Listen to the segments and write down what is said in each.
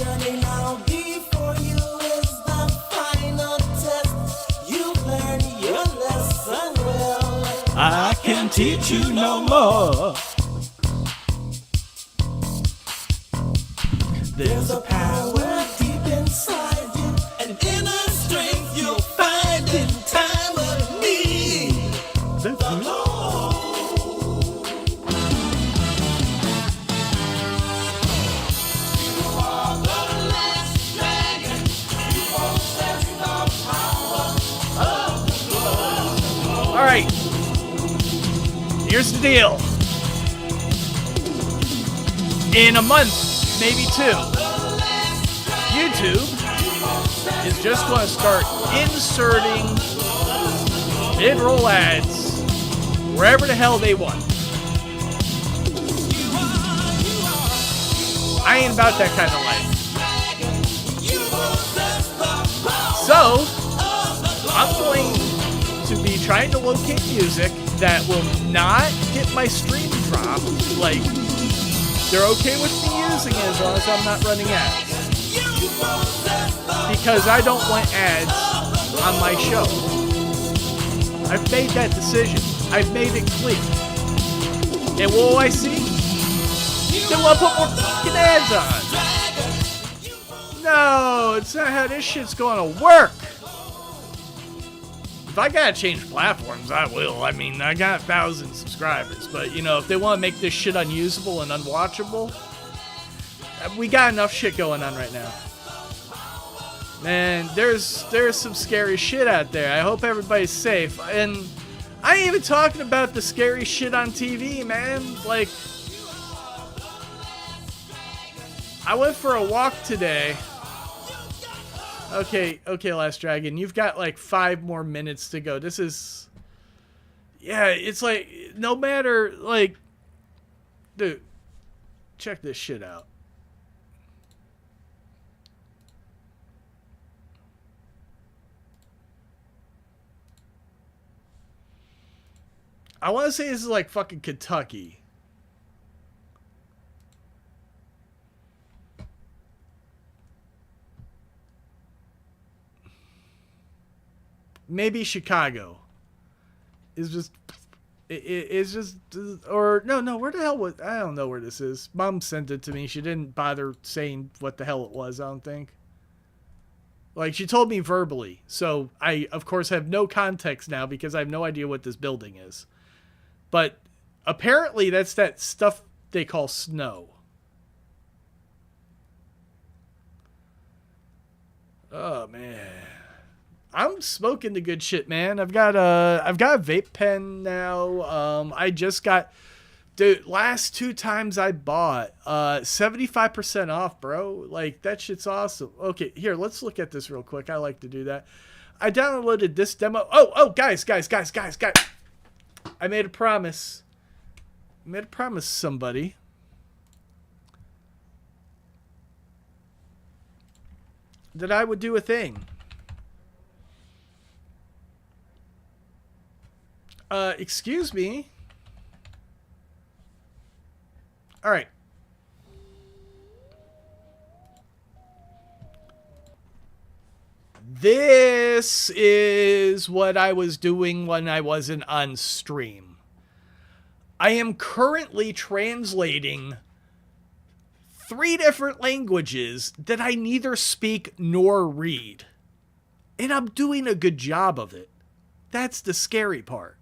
Learning now before you is the final test. You learn your lesson well. I can teach you no more. There's a power deep inside you, an inner strength you'll find in time of need. All right. Here's the deal. In a month, maybe 2, YouTube is just going to start inserting mid-roll ads wherever the hell they want. I ain't about that kind of life. So, I'm going to be trying to locate music that will not get my stream dropped. Like, they're okay with me using it as long as I'm not running ads. Because I don't want ads on my show. I've made that decision. I've made it clear. And what do I see? They want to put more fucking ads on. No, it's not how this shit's going to work. If I gotta change platforms, I will. I mean, I got 1,000 subscribers, but you know, if they want to make this shit unusable and unwatchable, we got enough shit going on right now. Man, there's some scary shit out there. I hope everybody's safe. And I ain't even talking about the scary shit on TV, man. Like, I went for a walk today. Okay, Last Dragon, you've got like 5 more minutes to go. This is... Yeah, it's like, no matter, like... Dude, check this shit out. I want to say this is like fucking Kentucky. Maybe Chicago. It's just, it's just, or no, where the hell was, I don't know where this is. Mom sent it to me. She didn't bother saying what the hell it was, I don't think. Like, she told me verbally. So I, of course, have no context now because I have no idea what this building is. But apparently that's that stuff they call snow. Oh, man. I'm smoking the good shit, man. I've got a vape pen now. I just got, dude, last 2 times I bought 75% off, bro. Like, that shit's awesome. Okay, here, let's look at this real quick. I like to do that. I downloaded this demo. Oh, guys. I made a promise. To somebody. That I would do a thing. Excuse me. All right. This is what I was doing when I wasn't on stream. I am currently translating 3 different languages that I neither speak nor read. And I'm doing a good job of it. That's the scary part.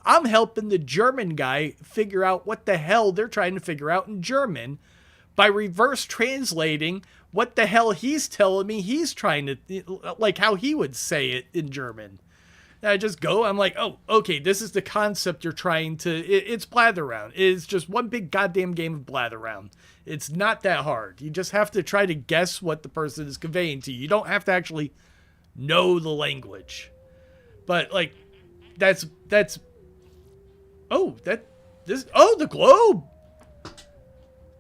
I'm helping the German guy figure out what the hell they're trying to figure out in German by reverse translating what the hell he's telling me he's trying to, like how he would say it in German. And I just go, I'm like, oh, okay, this is the concept you're trying to, it's blather around. It's just one big goddamn game of blather around. It's not that hard. You just have to try to guess what the person is conveying to you. You don't have to actually know the language. But like, that's, oh, the globe.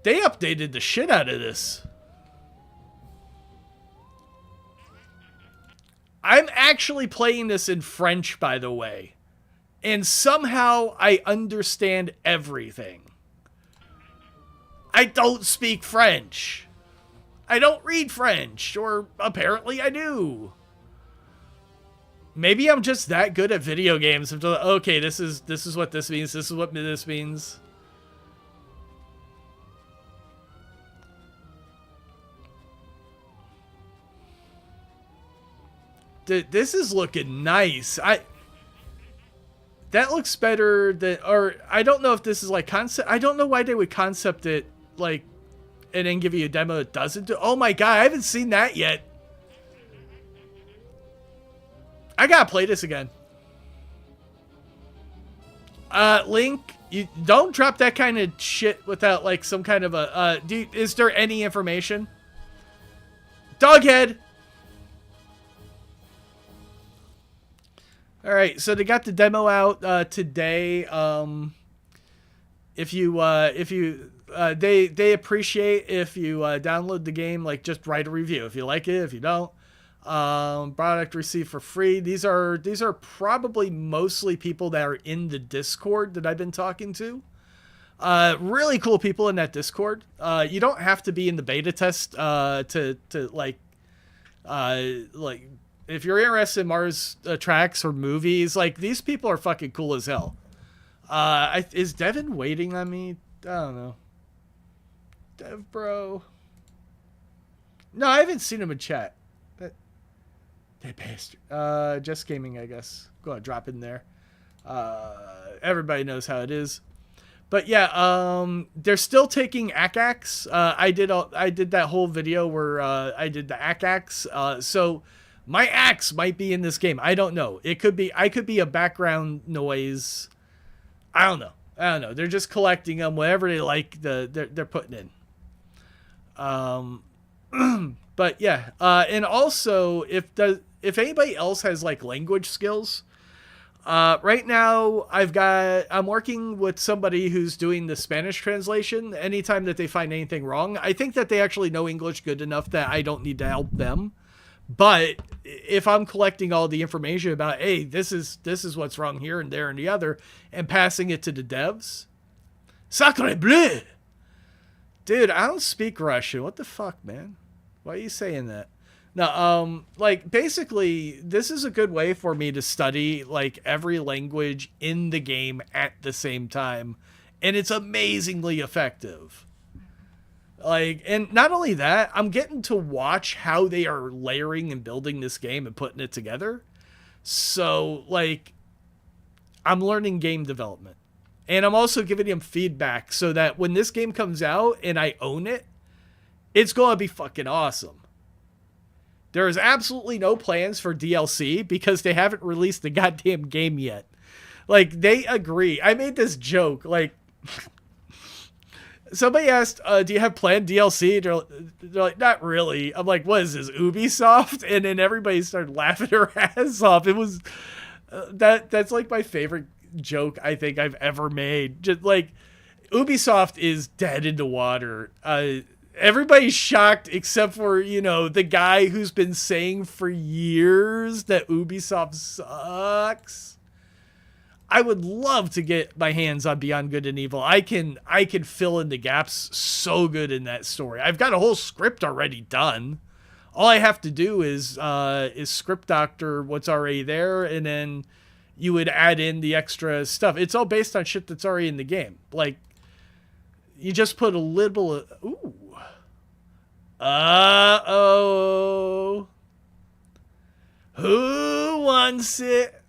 They updated the shit out of this. I'm actually playing this in French, by the way. And somehow I understand everything. I don't speak French. I don't read French, or apparently I do. Maybe I'm just that good at video games. I'm just, okay, this is what this means. This is what this means. This is looking nice. That looks better than, or I don't know if this is like concept. I don't know why they would concept it like, and then give you a demo that doesn't do. Oh my god, I haven't seen that yet. I gotta play this again. Link, you don't drop that kind of shit without like some kind of a. Is there any information? Doghead. All right, so they got the demo out today. If you they appreciate if you download the game, like just write a review if you like it. If you don't, product received for free. These are probably mostly people that are in the Discord that I've been talking to. Really cool people in that Discord. You don't have to be in the beta test to like if you're interested in Mars tracks or movies, like these people are fucking cool as hell. Is Devin waiting on me? I don't know. Dev bro. No, I haven't seen him in chat. That bastard. Just gaming, I guess. Go ahead, drop in there. Everybody knows how it is. But yeah, they're still taking ACAX. I did that whole video where I did the ACAX. So my axe might be in this game. I don't know. I could be a background noise. I don't know. They're just collecting them, whatever they like. They're putting in. But yeah. And also, if anybody else has like language skills, right now I'm working with somebody who's doing the Spanish translation. Anytime that they find anything wrong, I think that they actually know English good enough that I don't need to help them. But if I'm collecting all the information about, hey, this is what's wrong here and there and the other, and passing it to the devs, sacre bleu, dude, I don't speak Russian. What the fuck, man? Why are you saying that? No, like basically, this is a good way for me to study like every language in the game at the same time, and it's amazingly effective. Like, and not only that, I'm getting to watch how they are layering and building this game and putting it together. So, like, I'm learning game development. And I'm also giving them feedback so that when this game comes out and I own it, it's going to be fucking awesome. There is absolutely no plans for DLC because they haven't released the goddamn game yet. Like, they agree. I made this joke, like... Somebody asked, do you have planned DLC? They're like, not really. I'm like, what is this, Ubisoft? And then everybody started laughing their ass off. It was, that's like my favorite joke I think I've ever made. Just like, Ubisoft is dead in the water. Everybody's shocked except for, the guy who's been saying for years that Ubisoft sucks. I would love to get my hands on Beyond Good and Evil. I can fill in the gaps so good in that story. I've got a whole script already done. All I have to do is script doctor what's already there, and then you would add in the extra stuff. It's all based on shit that's already in the game. Like, you just put a little... Ooh. Uh-oh. Who wants it?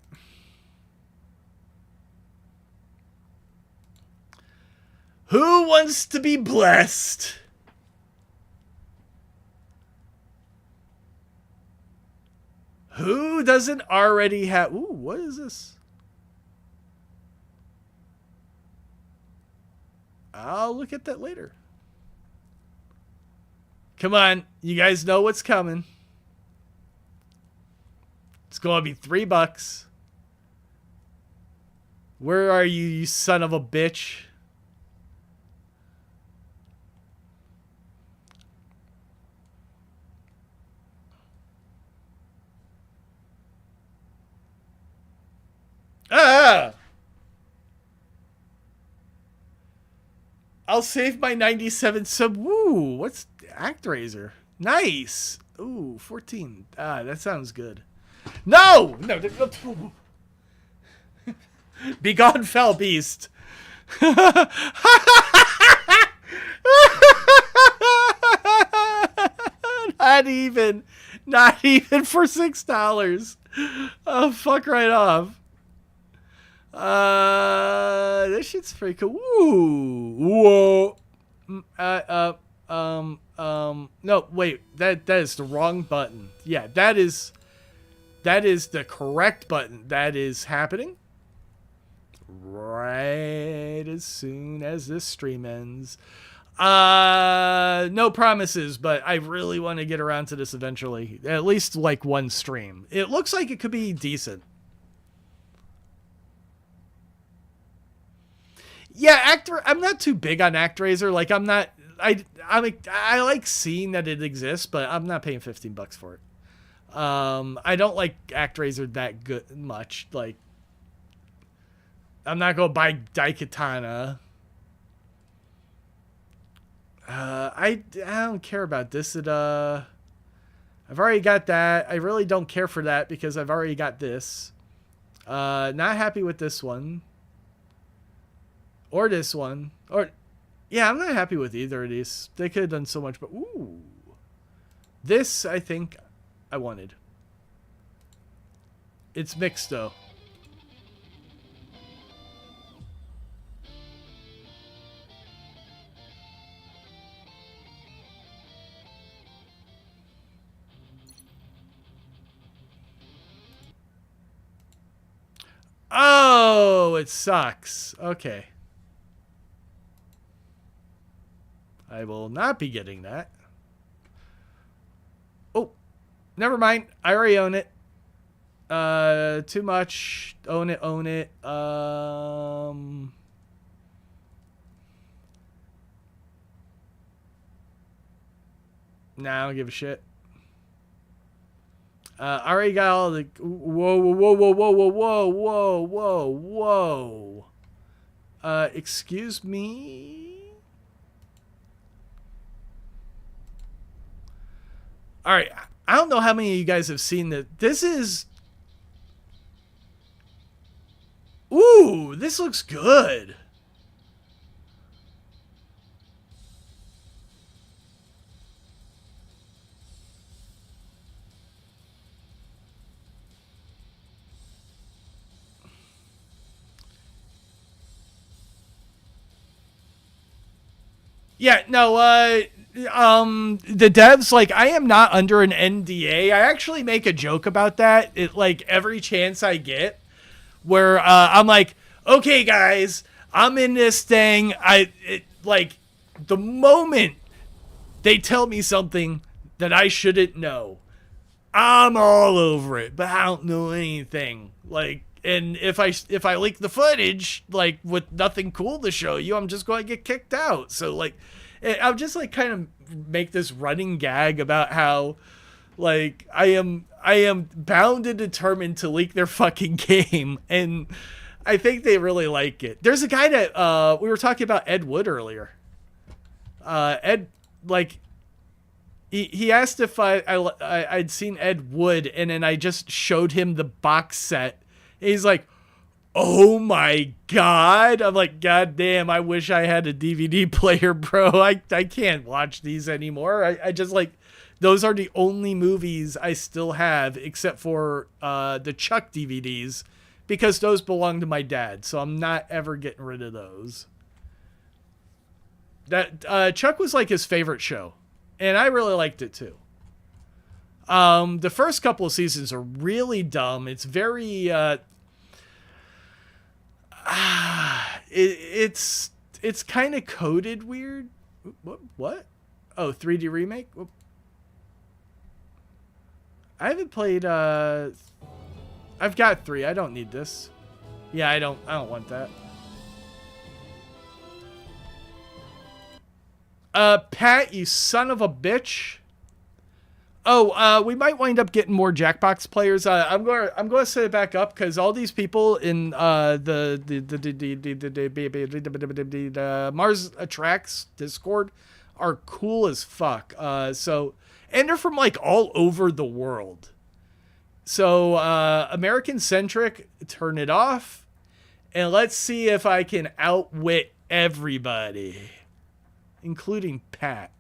Who wants to be blessed? Who doesn't already have... Ooh, what is this? I'll look at that later. Come on. You guys know what's coming. It's going to be $3. Where are you, you son of a bitch? Ah! I'll save my 97 sub. Woo! What's ActRaiser? Nice. Ooh, 14. Ah, that sounds good. No! No. Begone, fell beast. Not even. Not even for $6. Oh, fuck right off. This shit's pretty cool. Ooh. Whoa. No, wait. That is the wrong button. Yeah, that is the correct button. That is happening right as soon as this stream ends. No promises, but I really want to get around to this eventually. At least like one stream. It looks like it could be decent. Yeah, I'm not too big on ActRaiser. Like I'm not. I like seeing that it exists, but I'm not paying $15 for it. I don't like ActRaiser that good much. Like I'm not gonna buy Daikatana. I don't care about this. I've already got that. I really don't care for that because I've already got this. Not happy with this one. Or this one. Or, yeah, I'm not happy with either of these. They could have done so much, but ooh. This, I think, I wanted. It's mixed, though. Oh, it sucks. Okay. I will not be getting that. Oh, never mind. I already own it. Too much. Own it, own it. Nah, I don't give a shit. I already got all the... Whoa, whoa, whoa, whoa, whoa, whoa, whoa, whoa, whoa. Excuse me? Alright, I don't know how many of you guys have seen that. This is... Ooh, this looks good. Yeah, no, the devs, like, I am not under an NDA. I actually make a joke about that. It, like, every chance I get where, I'm like, okay, guys, I'm in this thing. Like, the moment they tell me something that I shouldn't know, I'm all over it, but I don't know anything. Like, and if I leak the footage, like, with nothing cool to show you, I'm just going to get kicked out. So, like, I'll just, like, kind of make this running gag about how, like, I am bound and determined to leak their fucking game, and I think they really like it. There's a guy that, we were talking about Ed Wood earlier. Ed, like, he asked if I'd seen Ed Wood, and then I just showed him the box set. And he's like, oh my God. I'm like, God damn, I wish I had a DVD player, bro. I can't watch these anymore. I just, like, those are the only movies I still have except for the Chuck DVDs, because those belong to my dad. So I'm not ever getting rid of those. That Chuck was like his favorite show, and I really liked it too. The first couple of seasons are really dumb. It's very it's kind of coded weird. What? Oh, 3D remake? I haven't played I've got 3. I don't need this. Yeah, I don't want that. Pat, you son of a bitch. Oh, we might wind up getting more Jackbox players. I'm going to set it back up because all these people in the Mars Attracts Discord are cool as fuck. So And they're from like all over the world. So American centric, turn it off. And let's see if I can outwit everybody, including Pat.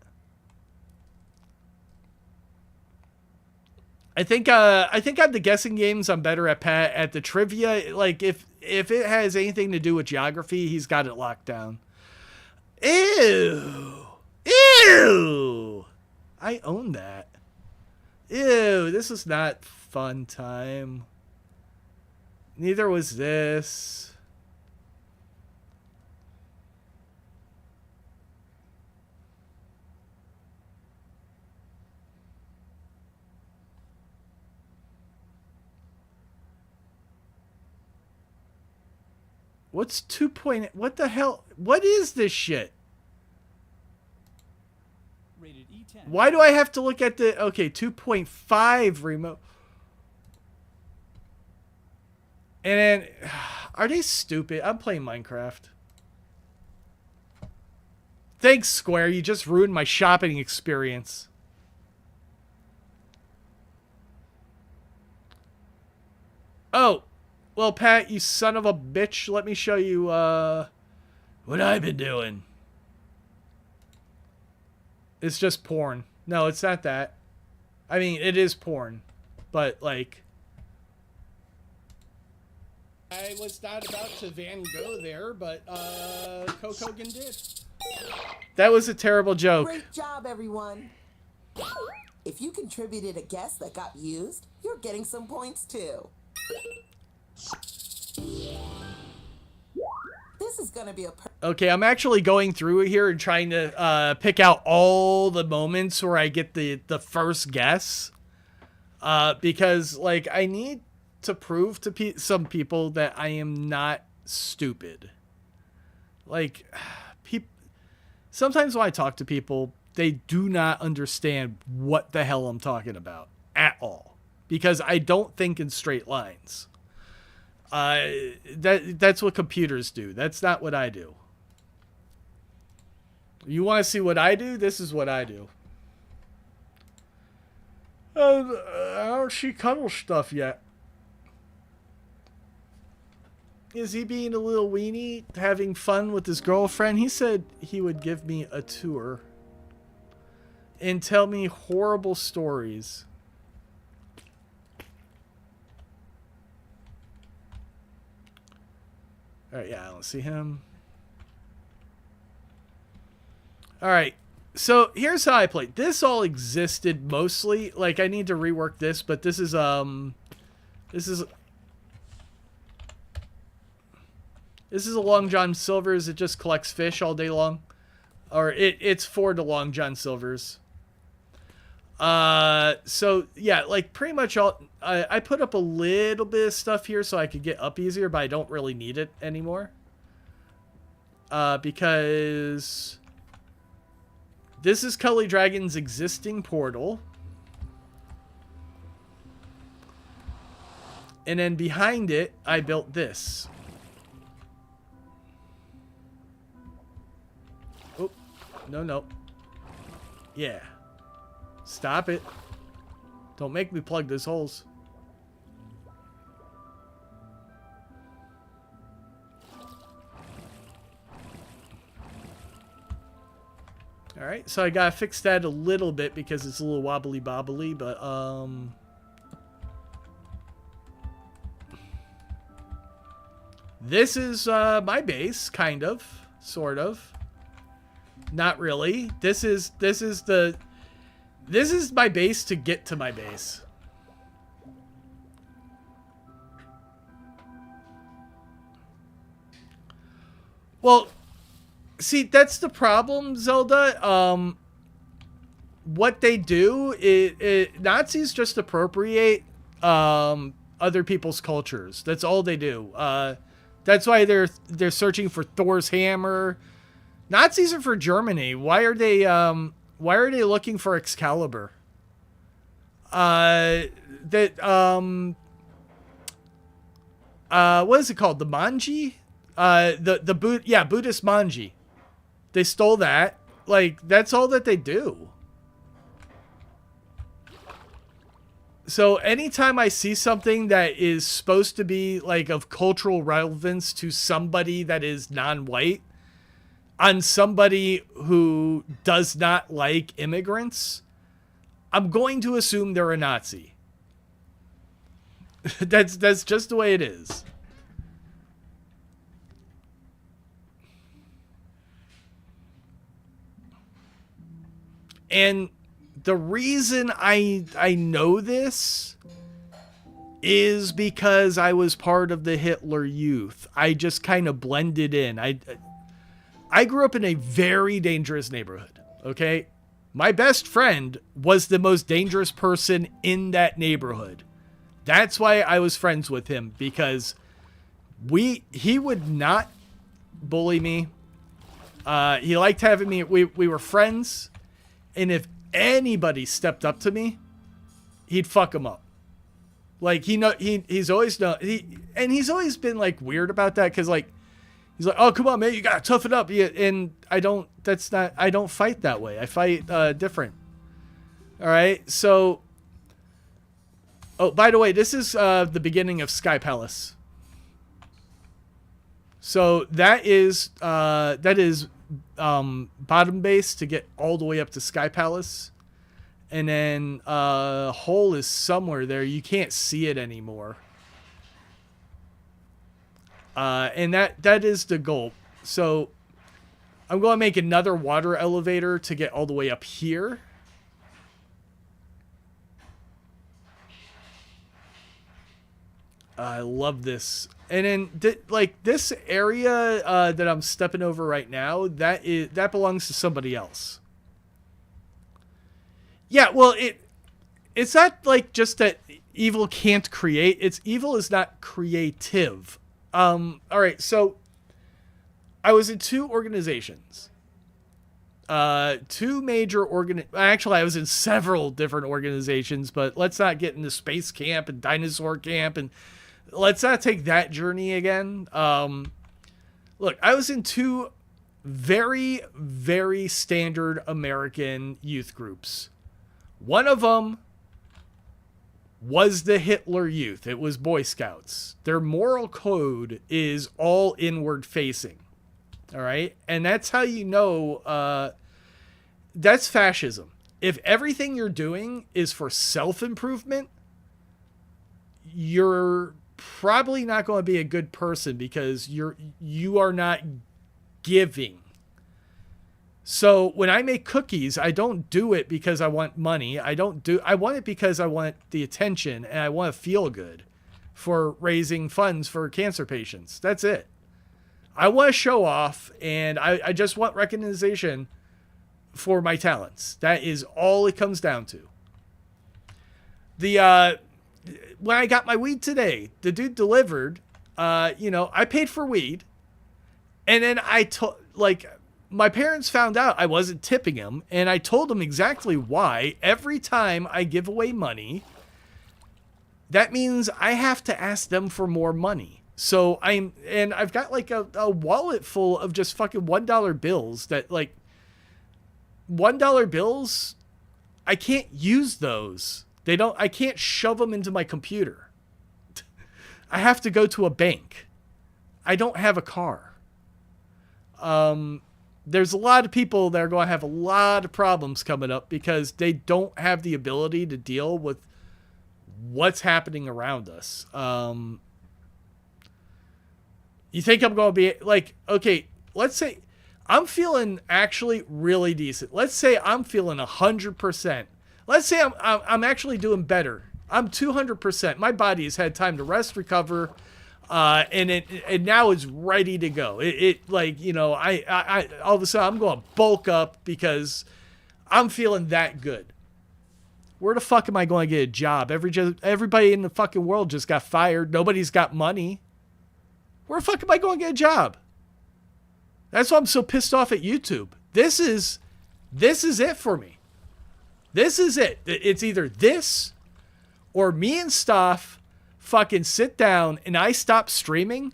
I think on the guessing games I'm better at Pat. At the trivia, like if it has anything to do with geography, he's got it locked down. Ew. Ew. I own that. Ew, this is not fun time. Neither was this. What's 2 point? What the hell? What is this shit? Rated E10. Why do I have to look at the... Okay, 2.5 remote. And then... Are they stupid? I'm playing Minecraft. Thanks, Square. You just ruined my shopping experience. Oh. Well, Pat, you son of a bitch. Let me show you what I've been doing. It's just porn. No, it's not that. I mean, it is porn. But, like... I was not about to Van Gogh there, but Coco Hogan did. That was a terrible joke. Great job, everyone. If you contributed a guess that got used, you're getting some points, too. This is gonna be a... Okay, I'm actually going through here and trying to pick out all the moments where I get the first guess. Because, like, I need to prove to some people that I am not stupid. Like, sometimes when I talk to people, they do not understand what the hell I'm talking about at all. Because I don't think in straight lines. That's what computers do. That's not what I do. You want to see what I do? This is what I do. I don't see cuddle stuff yet. Is he being a little weenie, having fun with his girlfriend? He said he would give me a tour and tell me horrible stories. Alright, yeah, I don't see him. Alright, so here's how I played. This all existed mostly. Like, I need to rework this, but this is a Long John Silver's. It just collects fish all day long. Or it's for the Long John Silver's. So yeah, like pretty much all, I put up a little bit of stuff here so I could get up easier, but I don't really need it anymore. Because this is Cully Dragon's existing portal. And then behind it, I built this. Oh, no. Yeah. Stop it. Don't make me plug those holes. Alright, so I gotta fix that a little bit because it's a little wobbly bobbly, but this is my base, kind of, sort of. Not really. This is my base to get to my base. Well, see, that's the problem, Zelda. What they do is Nazis just appropriate other people's cultures. That's all they do. That's why they're searching for Thor's hammer. Nazis are for Germany. Why are they looking for Excalibur? What is it called? The Manji? Buddhist Manji. They stole that. Like, that's all that they do. So anytime I see something that is supposed to be like of cultural relevance to somebody that is non-white on somebody who does not like immigrants, I'm going to assume they're a Nazi. That's just the way it is. And the reason I know this is because I was part of the Hitler Youth. I just kind of blended in. I grew up in a very dangerous neighborhood, okay? My best friend was the most dangerous person in that neighborhood. That's why I was friends with him, because he would not bully me. He liked having me. We were friends, and if anybody stepped up to me, he'd fuck him up. Like he's always always been like weird about that, because like he's like, oh come on man, you gotta toughen up. Yeah, and I don't fight that way. I fight different. All right, so. Oh, by the way, this is the beginning of Sky Palace. So that is bottom base to get all the way up to Sky Palace, and then hole is somewhere there. You can't see it anymore. And that is the goal. So I'm going to make another water elevator to get all the way up here. I love this. And then like this area that I'm stepping over right now, that belongs to somebody else. Yeah, well, it's not like just that evil can't create. It's evil is not creative. All right, so I was in two organizations. Two major actually I was in several different organizations, but let's not get into space camp and dinosaur camp, and let's not take that journey again. Look, I was in two very, very standard American youth groups. One of them was the Hitler Youth. It was Boy Scouts. Their moral code is all inward facing. All right. And that's how you know that's fascism. If everything you're doing is for self-improvement, you're probably not going to be a good person, because you are not giving. So when I make cookies, I don't do it because I want money. I want it because I want the attention, and I want to feel good for raising funds for cancer patients. That's it. I want to show off, and I just want recognition for my talents. That is all it comes down to. When I got my weed today, the dude delivered, I paid for weed, and then my parents found out I wasn't tipping him, and I told them exactly why. Every time I give away money, that means I have to ask them for more money. So I've got like a wallet full of just fucking $1 bills that like $1 bills. I can't use those. I can't shove them into my computer. I have to go to a bank. I don't have a car. There's a lot of people that are going to have a lot of problems coming up because they don't have the ability to deal with what's happening around us. You think I'm going to be like, okay, let's say I'm feeling actually really decent. Let's say I'm feeling 100%. Let's say I'm actually doing better. I'm 200%. My body has had time to rest, recover, and now it's ready to go. I all of a sudden I'm going to bulk up because I'm feeling that good. Where the fuck am I going to get a job? Everybody in the fucking world just got fired. Nobody's got money. Where the fuck am I going to get a job? That's why I'm so pissed off at YouTube. This is it for me. This is it. It's either this or me and Stoff fucking sit down and I stop streaming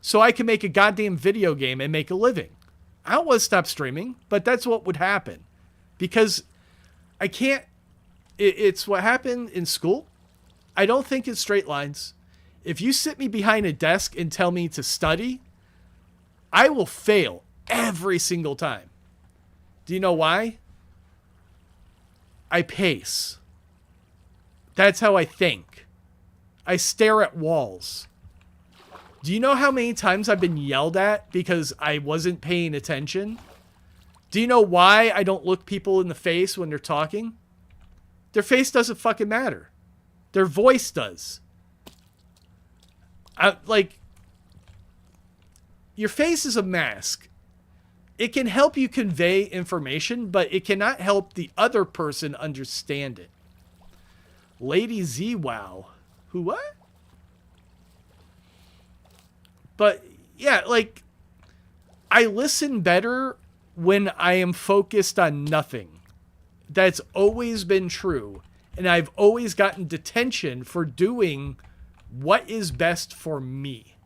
so I can make a goddamn video game and make a living. I don't want to stop streaming, but that's what would happen. Because I can't... It's what happened in school. I don't think in straight lines. If you sit me behind a desk and tell me to study, I will fail every single time. Do you know why? I pace. That's how I think. I stare at walls. Do you know how many times I've been yelled at because I wasn't paying attention? Do you know why I don't look people in the face when they're talking? Their face doesn't fucking matter. Their voice does. Your face is a mask. It can help you convey information, but it cannot help the other person understand it. Lady Z, wow. Who, what? But, yeah, like, I listen better when I am focused on nothing. That's always been true. And I've always gotten detention for doing what is best for me.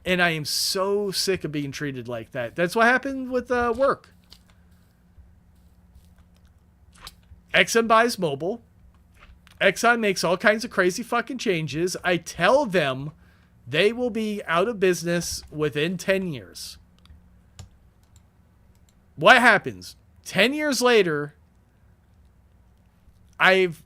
And I am so sick of being treated like that. That's what happened with work. Exxon buys mobile. Exxon makes all kinds of crazy fucking changes. I tell them they will be out of business within 10 years. What happens? 10 years later, I've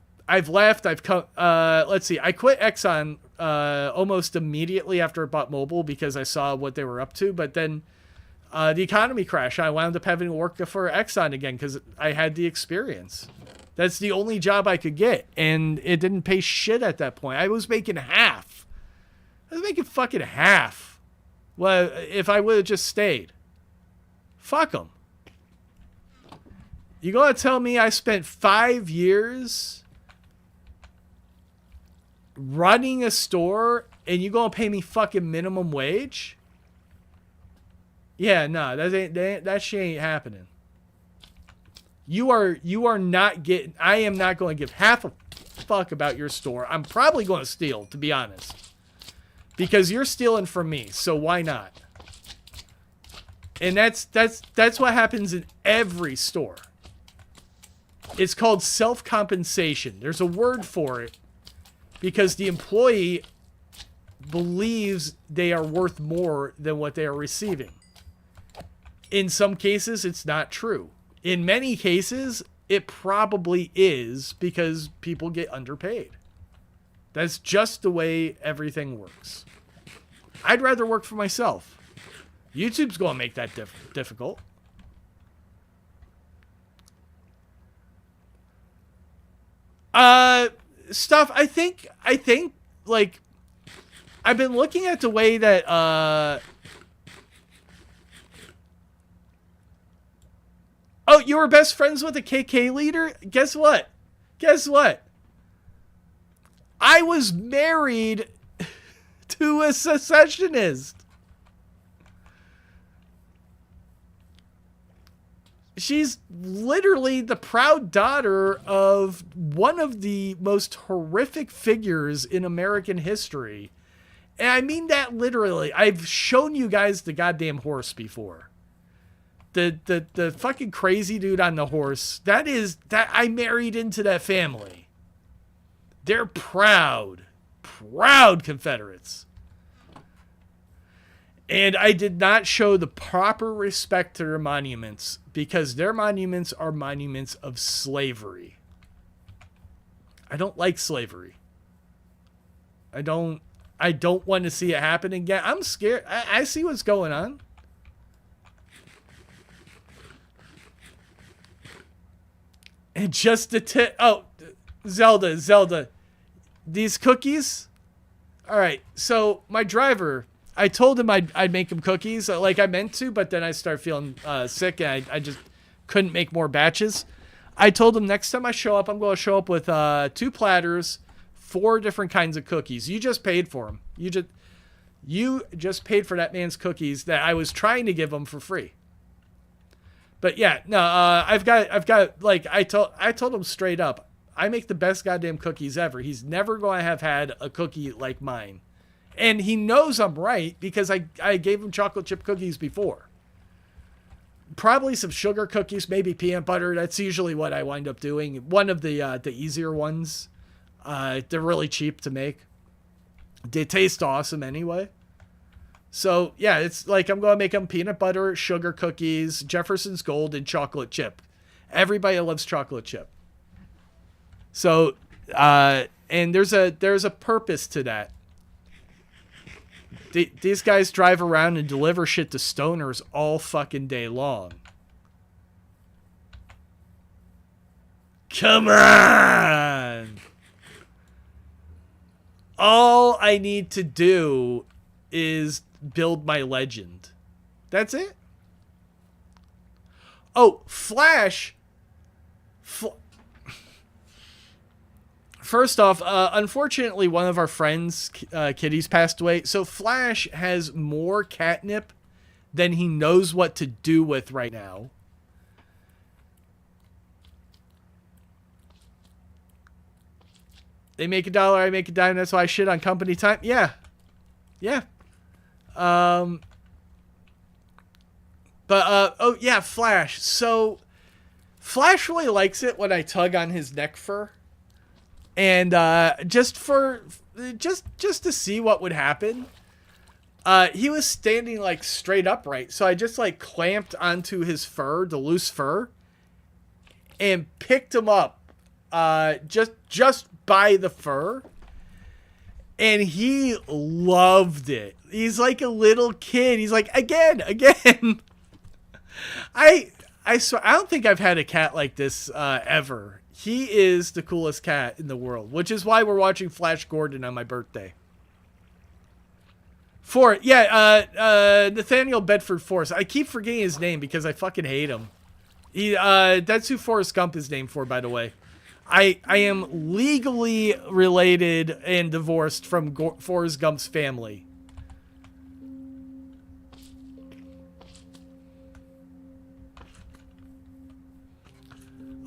left. I've come. Let's see. I quit Exxon almost immediately after I bought mobile because I saw what they were up to. But then the economy crashed. I wound up having to work for Exxon again because I had the experience. That's the only job I could get, and it didn't pay shit at that point. I was making half. I was making fucking half. Well, if I would have just stayed. Fuck them. You gonna tell me I spent 5 years running a store and you gonna pay me fucking minimum wage? Yeah, no, that shit ain't happening. You are not getting. I am not going to give half a fuck about your store. I'm probably going to steal, to be honest, because you're stealing from me. So why not? And that's what happens in every store. It's called self-compensation. There's a word for it because the employee believes they are worth more than what they are receiving. In some cases, it's not true. In many cases, it probably is because people get underpaid. That's just the way everything works. I'd rather work for myself. YouTube's going to make that difficult. Stuff, I think, like, I've been looking at the way that, oh, you were best friends with a KK leader? Guess what? I was married to a secessionist. She's literally the proud daughter of one of the most horrific figures in American history. And I mean that literally. I've shown you guys the goddamn horse before. The fucking crazy dude on the horse. That I married into that family. They're proud Confederates. And I did not show the proper respect to their monuments because their monuments are monuments of slavery. I don't like slavery. I don't want to see it happen again. I'm scared. I see what's going on. And just the tip. Oh, Zelda. These cookies. All right. So my driver, I told him I'd make him cookies like I meant to, but then I started feeling sick and I just couldn't make more batches. I told him next time I show up, I'm going to show up with 2 platters, 4 different kinds of cookies. You just paid for them. You just paid for that man's cookies that I was trying to give him for free. But yeah, no, I've got like I told him straight up, I make the best goddamn cookies ever. He's never going to have had a cookie like mine. And he knows I'm right because I gave him chocolate chip cookies before. Probably some sugar cookies, maybe peanut butter. That's usually what I wind up doing. One of the easier ones. They're really cheap to make. They taste awesome anyway. So, yeah, it's like I'm going to make them peanut butter, sugar cookies, Jefferson's Gold, and chocolate chip. Everybody loves chocolate chip. So, and there's a purpose to that. These guys drive around and deliver shit to stoners all fucking day long. Come on! All I need to do is build my legend. That's it. Oh, Flash. First off, unfortunately, one of our friends' kitties passed away. So Flash has more catnip than he knows what to do with right now. They make $1, I make a dime. That's why I shit on company time. Yeah. Yeah. Oh yeah, Flash. So Flash really likes it when I tug on his neck fur. And just to see what would happen. He was standing like straight upright. So I just like clamped onto his fur, the loose fur, and picked him up just by the fur. And he loved it. He's like a little kid. He's like, again. I swear, I don't think I've had a cat like this ever. He is the coolest cat in the world, which is why we're watching Flash Gordon on my birthday. Nathaniel Bedford Forrest. I keep forgetting his name because I fucking hate him. That's who Forrest Gump is named for, by the way. I am legally related and divorced from Forrest Gump's family.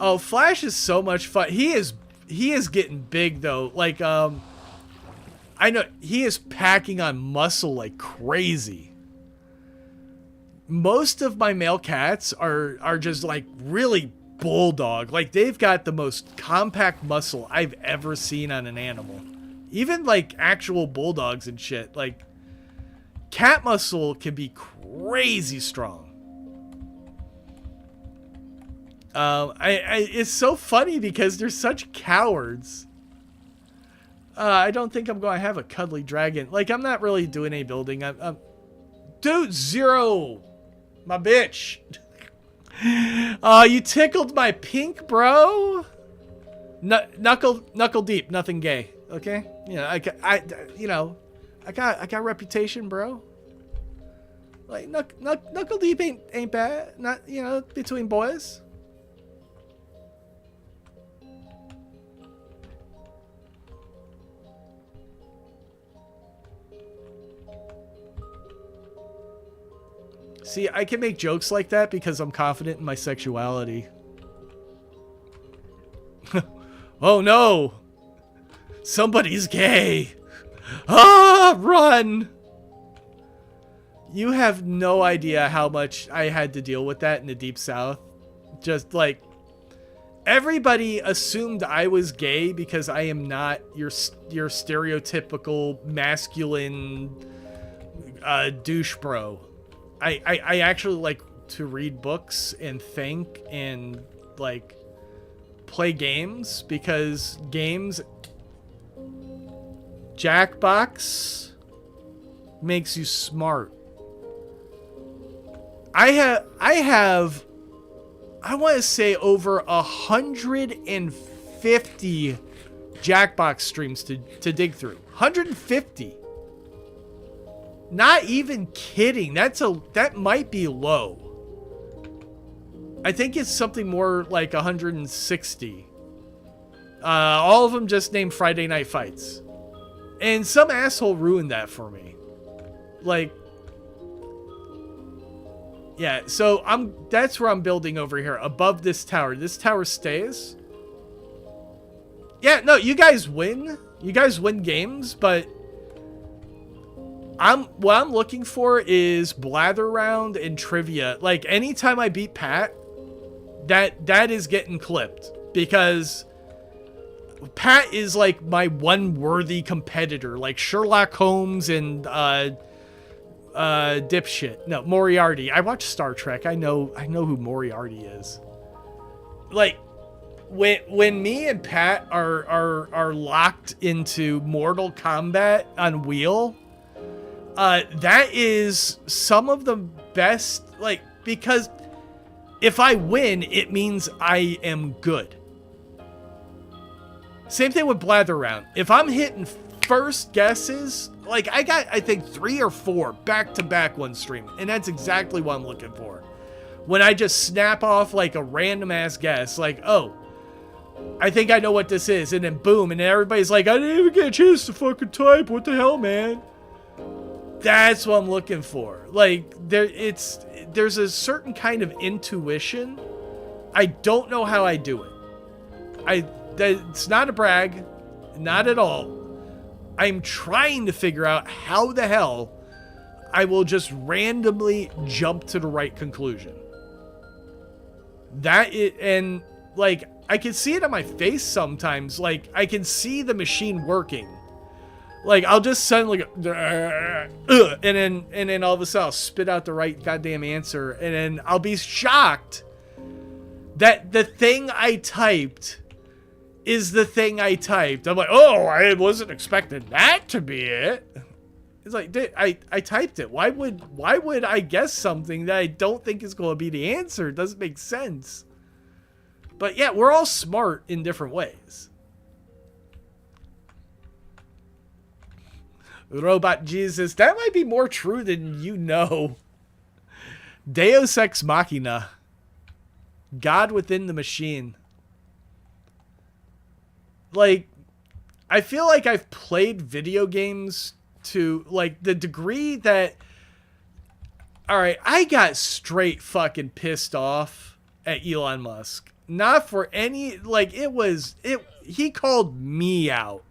Oh, Flash is so much fun. He is getting big though. Like I know he is packing on muscle like crazy. Most of my male cats are just like really bulldog. Like they've got the most compact muscle I've ever seen on an animal. Even like actual bulldogs and shit. Like cat muscle can be crazy strong. It's so funny because they're such cowards. I don't think I'm going to have a cuddly dragon. Like, I'm not really doing any building. Dude, Zero! My bitch! You tickled my pink, bro? Knuckle deep, nothing gay. Okay? You know, I got a reputation, bro. Like, knuckle deep ain't bad. Not, between boys. See, I can make jokes like that because I'm confident in my sexuality. Oh no! Somebody's gay! Ah, run! You have no idea how much I had to deal with that in the Deep South. Just like, everybody assumed I was gay because I am not your stereotypical masculine douche bro. I actually like to read books and think and like play games because games Jackbox makes you smart. I want to say over 150 Jackbox streams to dig through. 150. Not even kidding. That might be low. I think it's something more like 160. All of them just named Friday Night Fights. And some asshole ruined that for me. Like, yeah, so that's where I'm building over here, above this tower. This tower stays. Yeah, no, you guys win. You guys win games, but what I'm looking for is blather round and trivia. Like anytime I beat Pat, that is getting clipped because Pat is like my one worthy competitor, like Sherlock Holmes and dipshit. No, Moriarty. I watch Star Trek. I know who Moriarty is. Like, when me and Pat are locked into Mortal Kombat on Wheel, that is some of the best, like, because if I win, it means I am good. Same thing with Blather Round. If I'm hitting first guesses, like I got, I think 3 or 4 back-to-back one stream, and that's exactly what I'm looking for. When I just snap off like a random-ass guess, like, oh, I think I know what this is, and then boom, and then everybody's like, I didn't even get a chance to fucking type, what the hell, man? That's what I'm looking for. Like, there's a certain kind of intuition. I don't know how I do it. It's not a brag, not at all. I'm trying to figure out how the hell I will just randomly jump to the right conclusion. And like, I can see it on my face sometimes. Like, I can see the machine working. Like, I'll just suddenly go, and then all of a sudden I'll spit out the right goddamn answer, and then I'll be shocked that the thing I typed is the thing I typed. I'm like, oh, I wasn't expecting that to be it. It's like, dude, I typed it. Why would I guess something that I don't think is going to be the answer? It doesn't make sense. But yeah, we're all smart in different ways. Robot Jesus, that might be more true than you know. Deus Ex Machina. God within the machine. Like, I feel like I've played video games to, like, the degree that... Alright, I got straight fucking pissed off at Elon Musk. Not for any... Like, he called me out.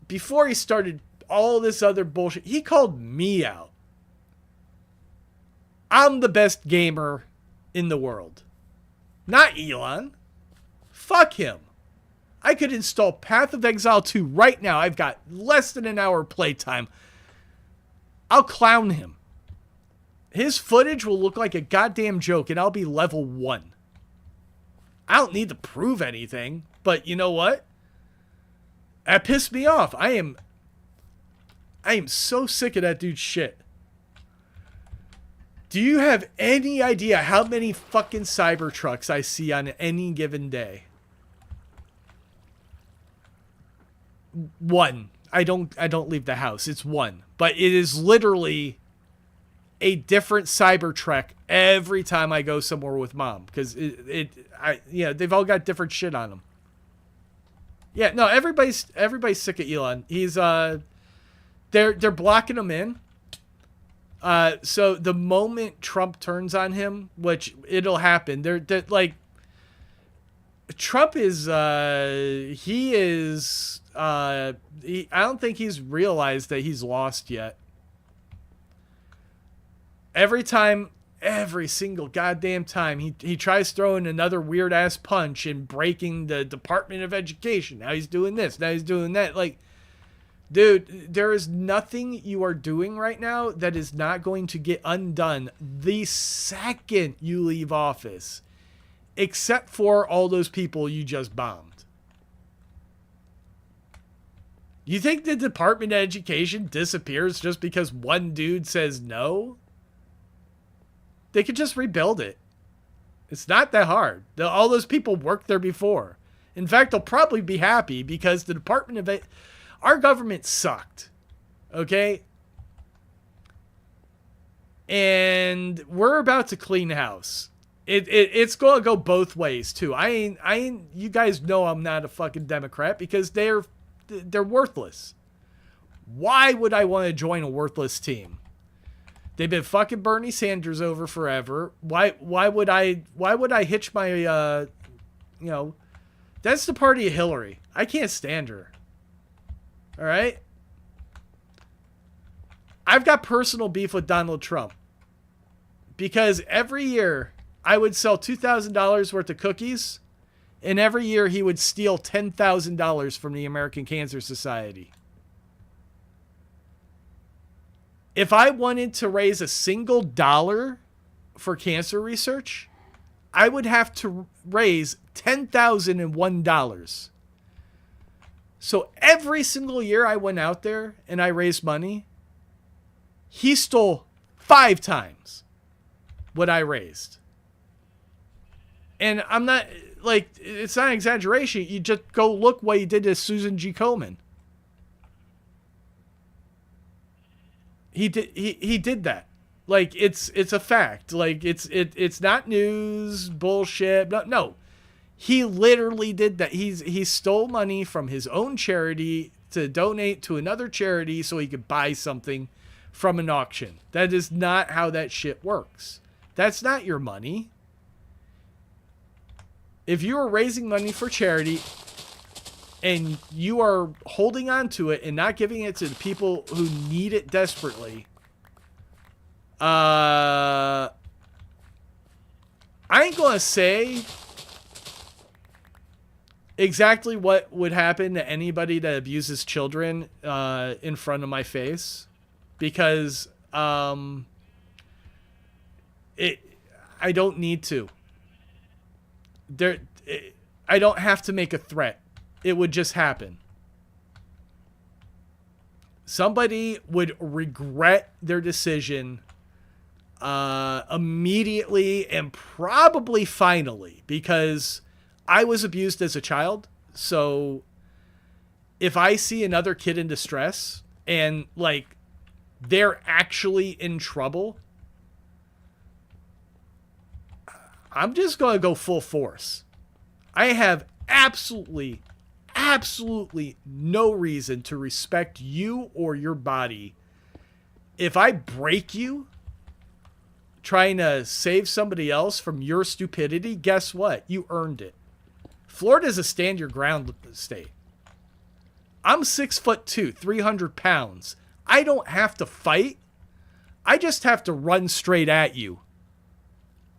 Before he started all this other bullshit, he called me out. I'm the best gamer in the world. Not Elon. Fuck him. I could install Path of Exile 2 right now. I've got less than an hour playtime. I'll clown him. His footage will look like a goddamn joke, and I'll be level 1. I don't need to prove anything, but you know what? That pissed me off. I am so sick of that dude's shit. Do you have any idea how many fucking Cybertrucks I see on any given day? 1. I don't leave the house. It's 1. But it is literally a different Cybertruck every time I go somewhere with Mom, because they've all got different shit on them. Yeah, no, everybody's sick of Elon. He's they're blocking him in. So the moment Trump turns on him, which it'll happen, they're like, Trump is I don't think he's realized that he's lost yet. Every single goddamn time he tries throwing another weird ass punch and breaking the Department of Education. Now he's doing this, now he's doing that. Like, dude, there is nothing you are doing right now that is not going to get undone the second you leave office, except for all those people you just bombed. You think the Department of Education disappears just because one dude says no? They could just rebuild it. It's not that hard. All those people worked there before. In fact, they'll probably be happy because the Department of our government sucked. Okay? And we're about to clean house. It's going to go both ways too. I ain't you guys know I'm not a fucking Democrat because they're worthless. Why would I want to join a worthless team? They've been fucking Bernie Sanders over forever. Why would I hitch my that's the party of Hillary. I can't stand her. All right? I've got personal beef with Donald Trump because every year I would sell $2,000 worth of cookies And every year he would steal $10,000 from the American Cancer Society. If I wanted to raise a single dollar for cancer research, I would have to raise $10,001. So every single year I went out there and I raised money, he stole 5 times what I raised. And I'm not, like, it's not an exaggeration. You just go look what he did to Susan G. Komen. He did that. Like, it's a fact. Like, it's not news bullshit. No. He literally did that. He stole money from his own charity to donate to another charity so he could buy something from an auction. That is not how that shit works. That's not your money. If you are raising money for charity and you are holding on to it and not giving it to the people who need it desperately, I ain't gonna say exactly what would happen to anybody that abuses children in front of my face, because I don't need to. I don't have to make a threat. It would just happen. Somebody would regret their decision immediately and probably finally, because I was abused as a child. So if I see another kid in distress and, like, they're actually in trouble, I'm just going to go full force. I have absolutely no reason to respect you or your body. If I break you trying to save somebody else from your stupidity, guess what? You earned it. Florida's a stand your ground state. I'm 6'2", 300 pounds. I don't have to fight. I just have to run straight at you.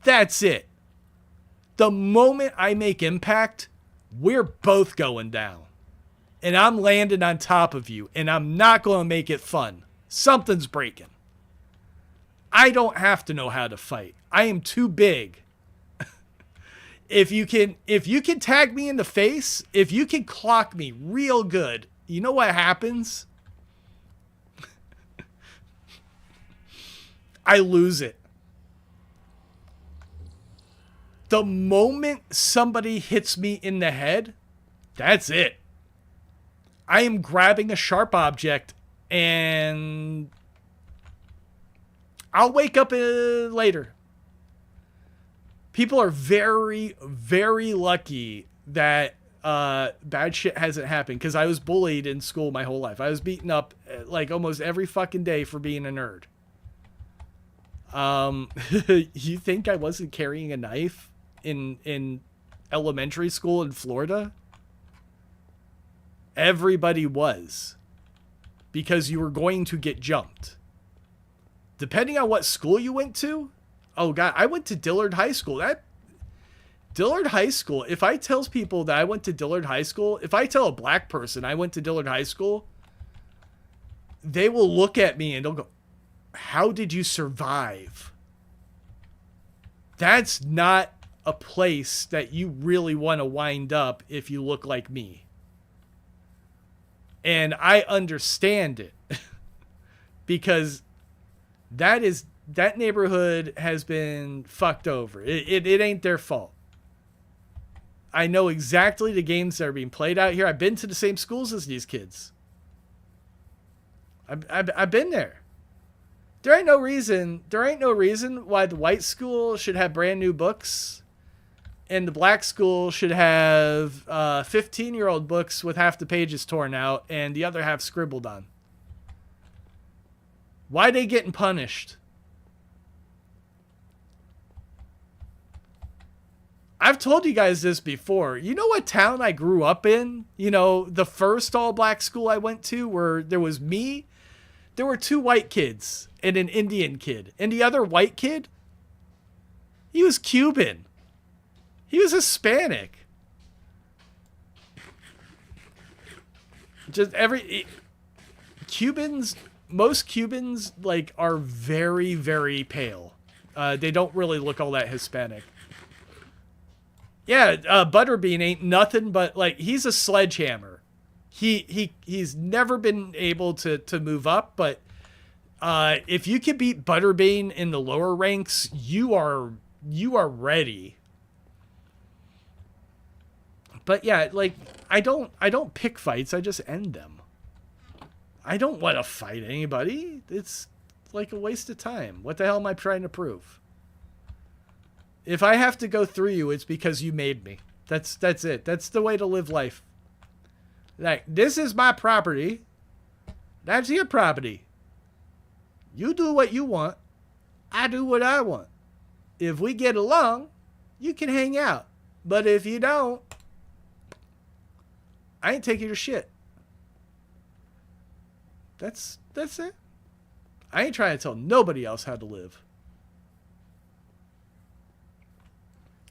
That's it. The moment I make impact, we're both going down. And I'm landing on top of you. And I'm not going to make it fun. Something's breaking. I don't have to know how to fight. I am too big. If you can tag me in the face, if you can clock me real good, you know what happens? I lose it. The moment somebody hits me in the head, that's it. I am grabbing a sharp object and I'll wake up later. People are very, very lucky that bad shit hasn't happened, because I was bullied in school my whole life. I was beaten up like almost every fucking day for being a nerd. You think I wasn't carrying a knife in elementary school in Florida? Everybody was, because you were going to get jumped. Depending on what school you went to. Oh God, I went to Dillard High School. Dillard High School, if I tell people that I went to Dillard High School, if I tell a black person I went to Dillard High School, they will look at me and they'll go, how did you survive? That's not a place that you really want to wind up if you look like me. And I understand it because that neighborhood has been fucked over. It ain't their fault. I know exactly the games that are being played out here. I've been to the same schools as these kids. I've been there. There ain't no reason why the white school should have brand new books and the black school should have 15-year-old books with half the pages torn out and the other half scribbled on. Why they getting punished? I've told you guys this before. You know what town I grew up in? You know, the first all-black school I went to, where there was me, there were 2 white kids and an Indian kid. And the other white kid, he was Cuban. He was Hispanic. Just Cubans, most Cubans like are very, very pale. They don't really look all that Hispanic. Yeah, Butterbean ain't nothing but like he's a sledgehammer. He's never been able to move up, but if you can beat Butterbean in the lower ranks, you are ready. But yeah, like I don't pick fights, I just end them. I don't want to fight anybody. It's like a waste of time. What the hell am I trying to prove? If I have to go through you, it's because you made me. That's it. That's the way to live life. Like, this is my property. That's your property. You do what you want. I do what I want. If we get along, you can hang out. But if you don't, I ain't taking your shit. That's it. I ain't trying to tell nobody else how to live.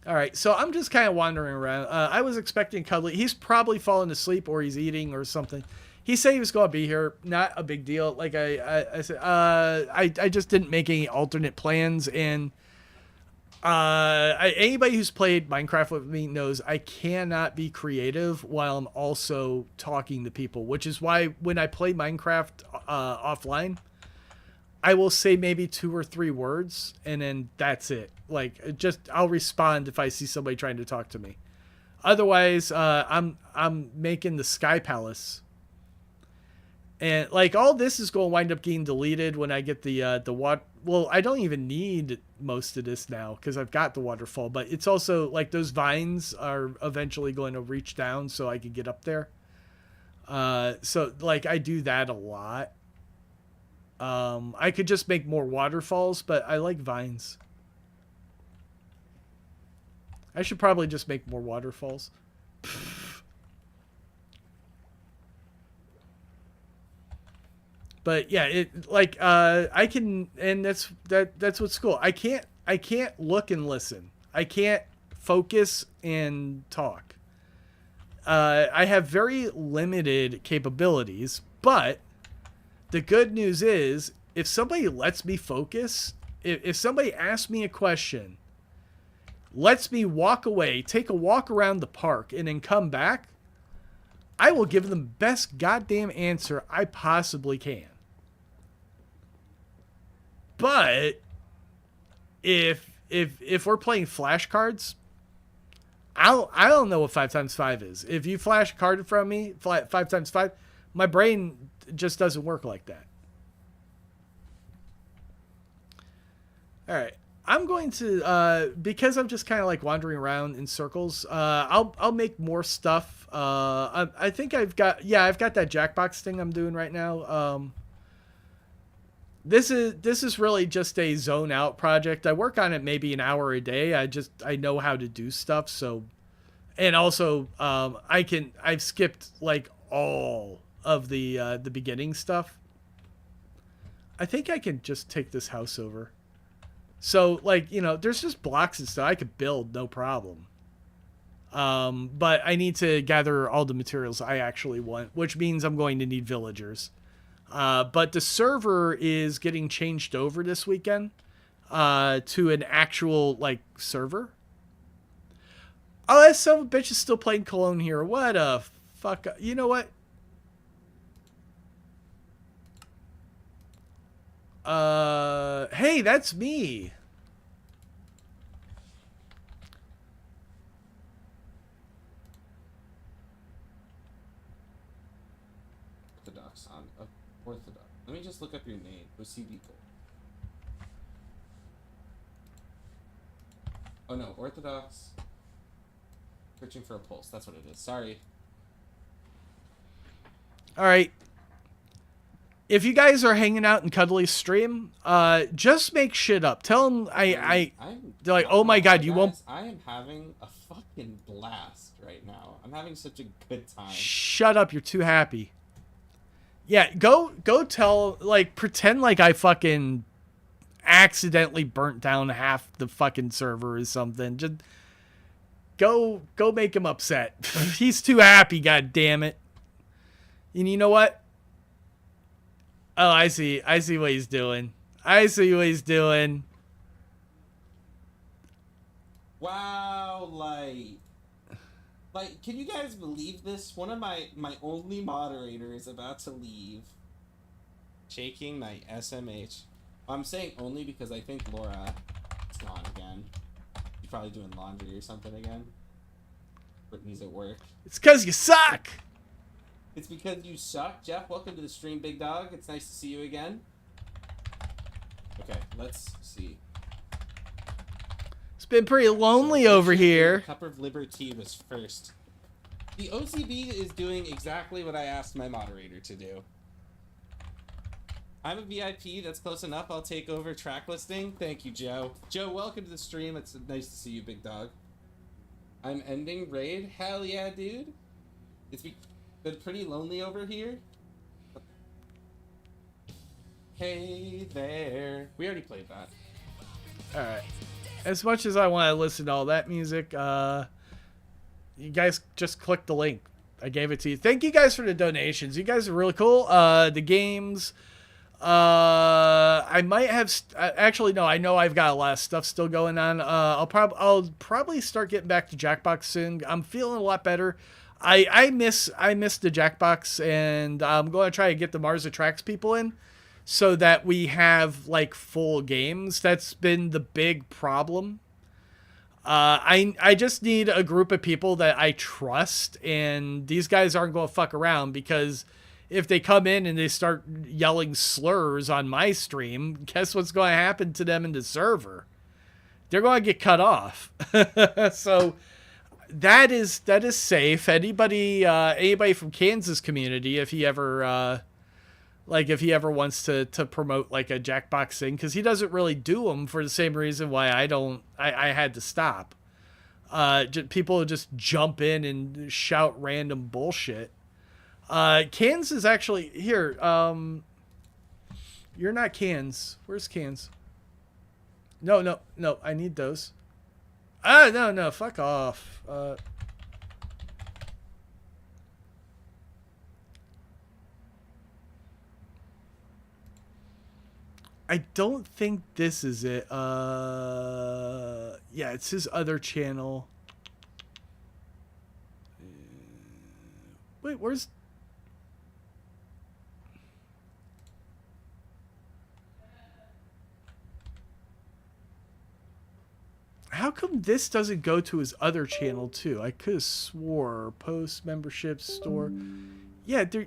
All right, so I'm just kind of wandering around. I was expecting Cuddly. He's probably fallen asleep or he's eating or something. He said he was going to be here. Not a big deal. Like I said, I just didn't make any alternate plans. And anybody who's played Minecraft with me knows I cannot be creative while I'm also talking to people, which is why when I play Minecraft offline, I will say maybe 2 or 3 words, and then that's it. Like, just I'll respond if I see somebody trying to talk to me. Otherwise, I'm making the Sky Palace, and like all this is going to wind up getting deleted when I get the water. Well, I don't even need most of this now because I've got the waterfall. But it's also like those vines are eventually going to reach down so I can get up there. So like I do that a lot. I could just make more waterfalls, but I like vines. I should probably just make more waterfalls. But yeah, it like I can, and that's what's cool. I can't look and listen. I can't focus and talk. I have very limited capabilities, but the good news is, if somebody lets me focus, if somebody asks me a question, lets me walk away, take a walk around the park, and then come back, I will give them the best goddamn answer I possibly can. But if we're playing flashcards, I don't know what 5 times 5 is. If you flash a card from me, 5 times 5, my brain just doesn't work like that. All right, I'm going to because I'm just kind of like wandering around in circles. I'll make more stuff. I think I've got that Jackbox thing I'm doing right now. This is really just a zone out project. I work on it maybe an hour a day. I know how to do stuff. So, and also I've skipped like all of the beginning stuff. I think I can just take this house over. So like, you know, there's just blocks and stuff I could build, no problem. But I need to gather all the materials I actually want, which means I'm going to need villagers. But the server is getting changed over this weekend to an actual like server. Oh, that son of a bitch is still playing Cologne here. What a fuck. You know what? Hey, that's me. Orthodox on Orthodox. Let me just look up your name. Osibiko. Oh no, Orthodox. Searching for a pulse. That's what it is. Sorry. All right. If you guys are hanging out in Cuddly's stream, just make shit up. Tell them they're like, oh my god, you won't. I am having a fucking blast right now. I'm having such a good time. Shut up, you're too happy. Yeah, go tell, like, pretend like I fucking accidentally burnt down half the fucking server or something. Just go make him upset. He's too happy, god damn it. And you know what? Oh, I see. I see what he's doing. I see what he's doing. Wow, like, can you guys believe this? One of my only moderator is about to leave. Shaking my SMH. I'm saying only because I think Laura is gone again. She's probably doing laundry or something again. Brittany's at work. It's because you suck. It's because you suck. Jeff, welcome to the stream, big dog. It's nice to see you again. Okay, let's see. It's been pretty lonely over here. Cup of Liberty was first. The OCB is doing exactly what I asked my moderator to do. I'm a VIP. That's close enough. I'll take over track listing. Thank you, Joe. Joe, welcome to the stream. It's nice to see you, big dog. I'm ending raid. Hell yeah, dude. It's been pretty lonely over here. Hey there. We already played that. Alright. As much as I want to listen to all that music, you guys just click the link. I gave it to you. Thank you guys for the donations. You guys are really cool. The games... I might have actually no. I know I've got a lot of stuff still going on. I'll probably start getting back to Jackbox soon. I'm feeling a lot better. I miss the Jackbox, and I'm going to try to get the Mars Attracts people in, so that we have like full games. That's been the big problem. I just need a group of people that I trust, and these guys aren't going to fuck around, because if they come in and they start yelling slurs on my stream, guess what's going to happen to them in the server? They're going to get cut off. So that is safe. Anybody from Kansas community, if he ever wants to promote like a Jackbox thing, because he doesn't really do them for the same reason why I had to stop. People just jump in and shout random bullshit. Cans is actually here. You're not Cans. Where's Cans? No. I need those. No. Fuck off. I don't think this is it. Yeah, it's his other channel. Wait, where's... How come this doesn't go to his other channel too? I could have swore post membership store. Yeah, they're...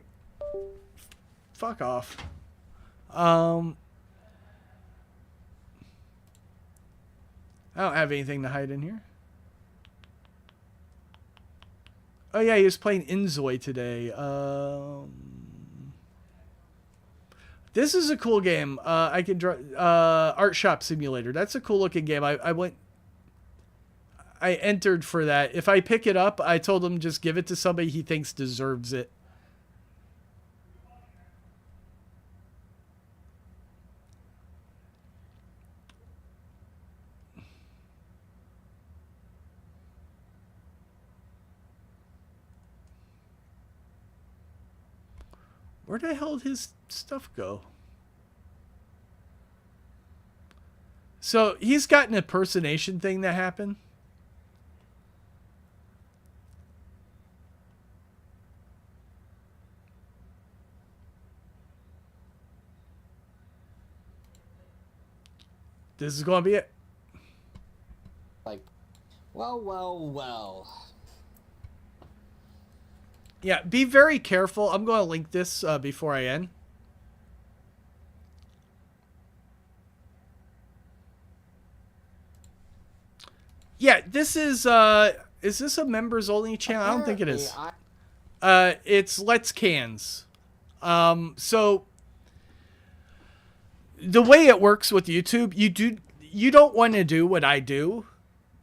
Fuck off. I don't have anything to hide in here. Oh yeah, he was playing Inzoi today. This is a cool game. I can draw Art Shop Simulator. That's a cool looking game. I entered for that. If I pick it up, I told him just give it to somebody he thinks deserves it. Where the hell did his stuff go? So he's got an impersonation thing that happened. This is going to be it. Like, well. Yeah, be very careful. I'm going to link this before I end. Yeah, this is this a members only channel? I don't think it is. It's Let's Cans. So the way it works with YouTube, you don't want to do what I do,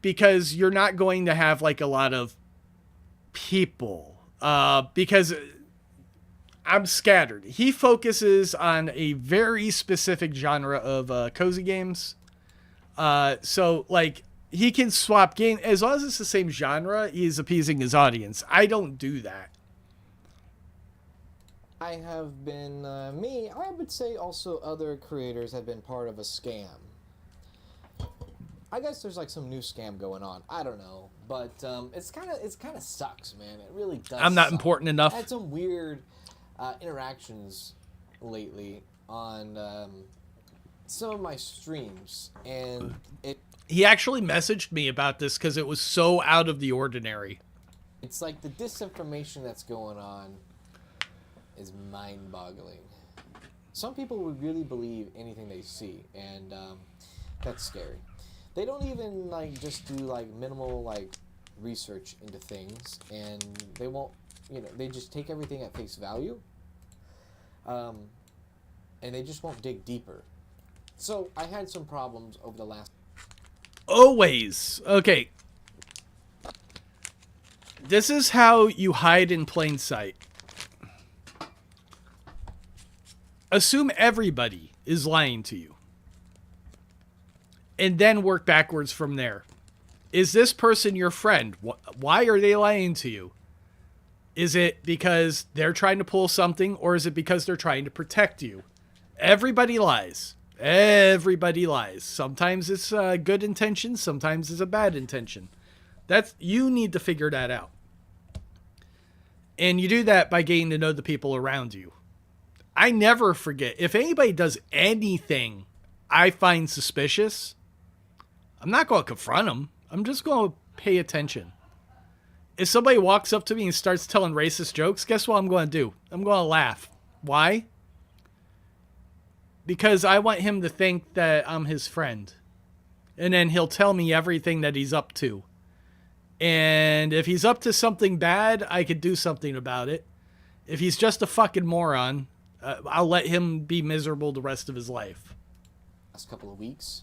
because you're not going to have like a lot of people. Because I'm scattered. He focuses on a very specific genre of cozy games. So like he can swap game as long as it's the same genre. He's appeasing his audience. I don't do that. I have been, I would say also other creators have been part of a scam. I guess there's like some new scam going on. I don't know, but it's kind of sucks, man. It really does. I'm not suck. important enough. I had some weird interactions lately on some of my streams, and He actually messaged me about this because it was so out of the ordinary. it's like the disinformation that's going on is mind-boggling. Some people would really believe anything they see, and that's scary. They don't even like just do like minimal like research into things, and they won't, they just take everything at face value, and they just won't dig deeper. So I had some problems over the last. Always. Okay. This is how you hide in plain sight. Assume everybody is lying to you. And then work backwards from there. Is this person your friend? Why are they lying to you? Is it because they're trying to pull something, or is it because they're trying to protect you? Everybody lies. Everybody lies. Sometimes it's a good intention. Sometimes it's a bad intention. You need to figure that out. And you do that by getting to know the people around you. I never forget. If anybody does anything I find suspicious, I'm not going to confront them. I'm just going to pay attention. If somebody walks up to me and starts telling racist jokes, guess what I'm going to do? I'm going to laugh. Why? Because I want him to think that I'm his friend. And then he'll tell me everything that he's up to. And if he's up to something bad, I could do something about it. If he's just a fucking moron, I'll let him be miserable the rest of his life. Last couple of weeks,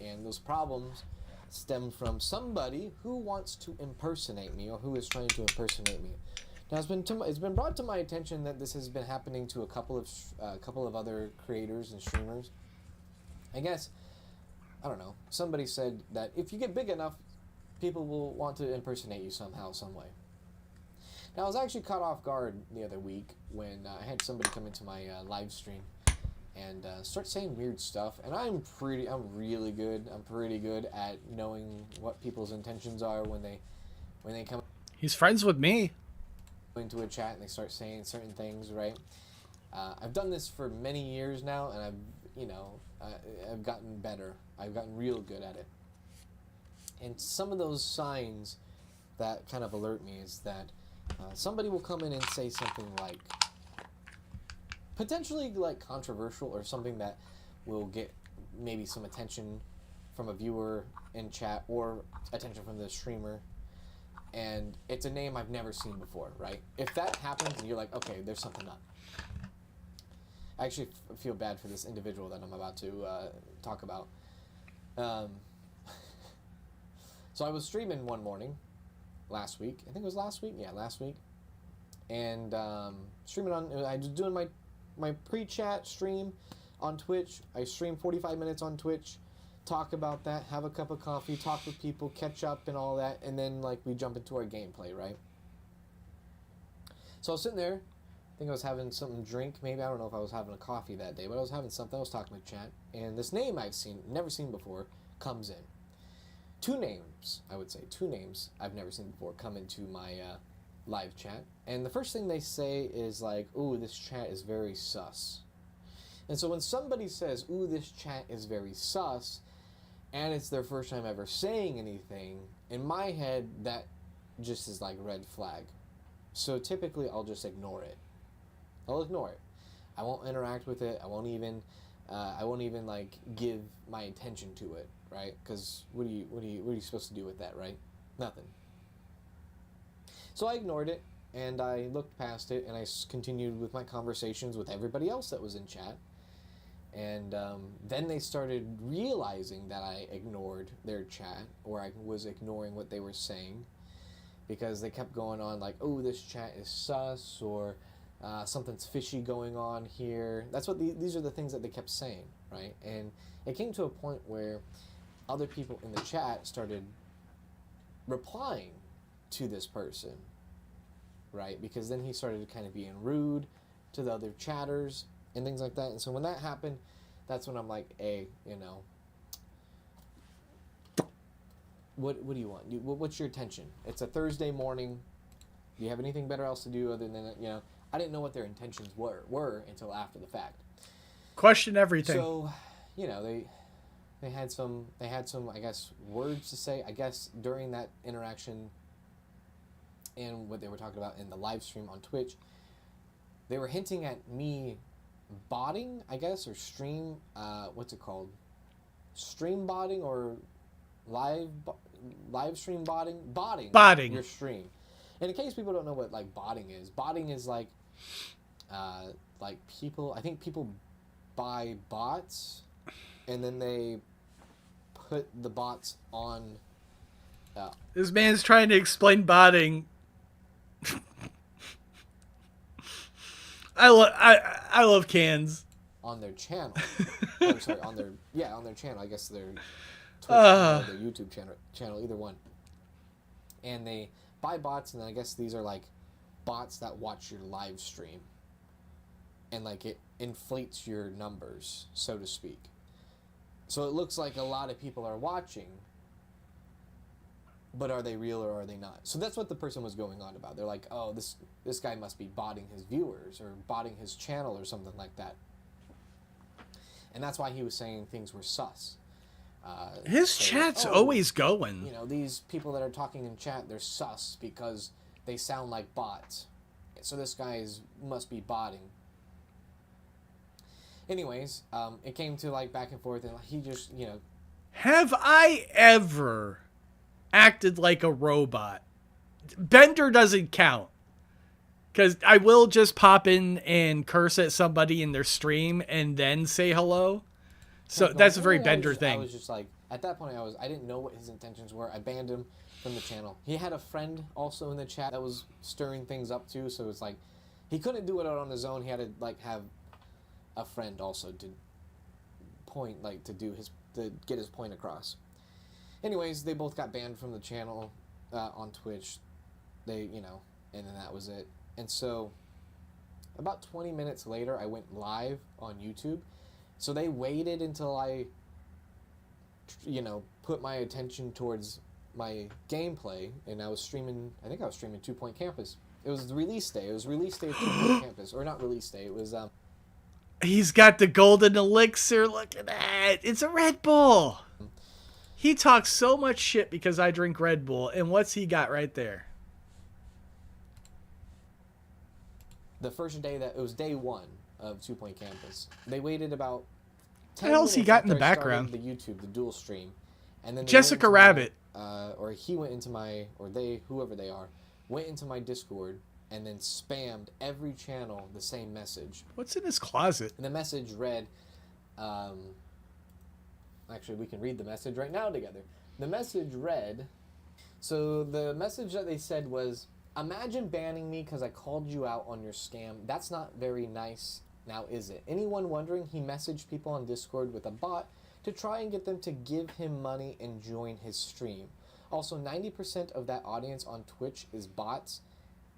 and those problems stem from somebody who wants to impersonate me, or who is trying to impersonate me. Now, it's been brought to my attention that this has been happening to a couple of other creators and streamers. I guess, I don't know. Somebody said that if you get big enough, people will want to impersonate you somehow, some way. Now, I was actually caught off guard the other week when I had somebody come into my live stream and start saying weird stuff. And I'm really good. I'm pretty good at knowing what people's intentions are when they come. He's friends with me. Into a chat and they start saying certain things, right? I've done this for many years now, and I've gotten better. I've gotten real good at it. And some of those signs that kind of alert me is that somebody will come in and say something like potentially like controversial, or something that will get maybe some attention from a viewer in chat, or attention from the streamer, and it's a name I've never seen before, right? If that happens and you're like, okay, there's something up. I actually feel bad for this individual that I'm about to talk about. So I was streaming one morning last week. I think it was last week. Yeah, last week. And streaming I was doing my pre-chat stream on Twitch. I stream 45 minutes on Twitch, talk about that, have a cup of coffee, talk with people, catch up and all that, and then like we jump into our gameplay, right? So I was sitting there, I think I was having something to drink, maybe, I don't know if I was having a coffee that day, but I was having something, I was talking with chat, and this name never seen before, comes in. Two names I've never seen before come into my live chat, and the first thing they say is like, ooh, this chat is very sus. And so when somebody says, ooh, this chat is very sus, and it's their first time ever saying anything, in my head, that just is like red flag. So typically, I'll just ignore it. I'll ignore it. I won't interact with it. I won't even like give my attention to it, right? Because what are you supposed to do with that, right? Nothing. So I ignored it, and I looked past it, and I continued with my conversations with everybody else that was in chat. And then they started realizing that I ignored their chat, or I was ignoring what they were saying, because they kept going on like, oh, this chat is sus, or something's fishy going on here. That's what these are the things that they kept saying, right? And it came to a point where other people in the chat started replying to this person, right? Because then he started kind of being rude, to the other chatters and things like that. And so when that happened, that's when I'm like, hey, you know, what do you want? What's your intention? It's a Thursday morning. Do you have anything better else to do other than, you know, I didn't know what their intentions were until after the fact. Question everything. So, you know, they had some I guess words to say. I guess during that interaction and what they were talking about in the live stream on Twitch, they were hinting at me botting, I guess, or stream what's it called? Stream botting or live stream botting your stream. And in case people don't know what like botting is like people, I think people buy bots and then they put the bots on This man's trying to explain botting. I love cans. on their channel. I'm sorry, on their channel. I guess their Twitch or their YouTube channel, either one. And they buy bots, and I guess these are like bots that watch your live stream, and like it inflates your numbers, so to speak. So it looks like a lot of people are watching, but are they real or are they not? So that's what the person was going on about. They're like, oh, this guy must be botting his viewers or botting his channel or something like that. And that's why he was saying things were sus. His chat's always going. You know, these people that are talking in chat, they're sus because they sound like bots. So this guy must be botting. Anyways, it came to like back and forth, and he just, you know. Have I ever acted like a robot? Bender doesn't count. Because I will just pop in and curse at somebody in their stream and then say hello. So that's a very Bender thing. I was just like, at that point, I didn't know what his intentions were. I banned him from the channel. He had a friend also in the chat that was stirring things up too. So it's like, he couldn't do it out on his own. He had to like have a friend also to point, like to get his point across. Anyways, they both got banned from the channel on Twitch. They, you know, and then that was it. And so, about 20 minutes later, I went live on YouTube. So they waited until I, you know, put my attention towards my gameplay, and I was streaming, I think I was streaming 2 Point Campus. It was the release day. It was release day of 2 Point Campus. Or not release day, it was, He's got the golden elixir, look at that. It's a Red Bull. He talks so much shit because I drink Red Bull, and what's he got right there? The first day it was day 1 of 2 Point Campus. They waited about 10 What the hell's he got in the after I started background? The YouTube, the dual stream. And then Jessica Rabbit. Or he went into my, or they, whoever they are, went into my Discord and then spammed every channel the same message. What's in his closet? And the message read, actually we can read the message right now together. The message read, so the message that they said was, imagine banning me because I called you out on your scam. That's not very nice, now is it? Anyone wondering, he messaged people on Discord with a bot to try and get them to give him money and join his stream. Also, 90% of that audience on Twitch is bots.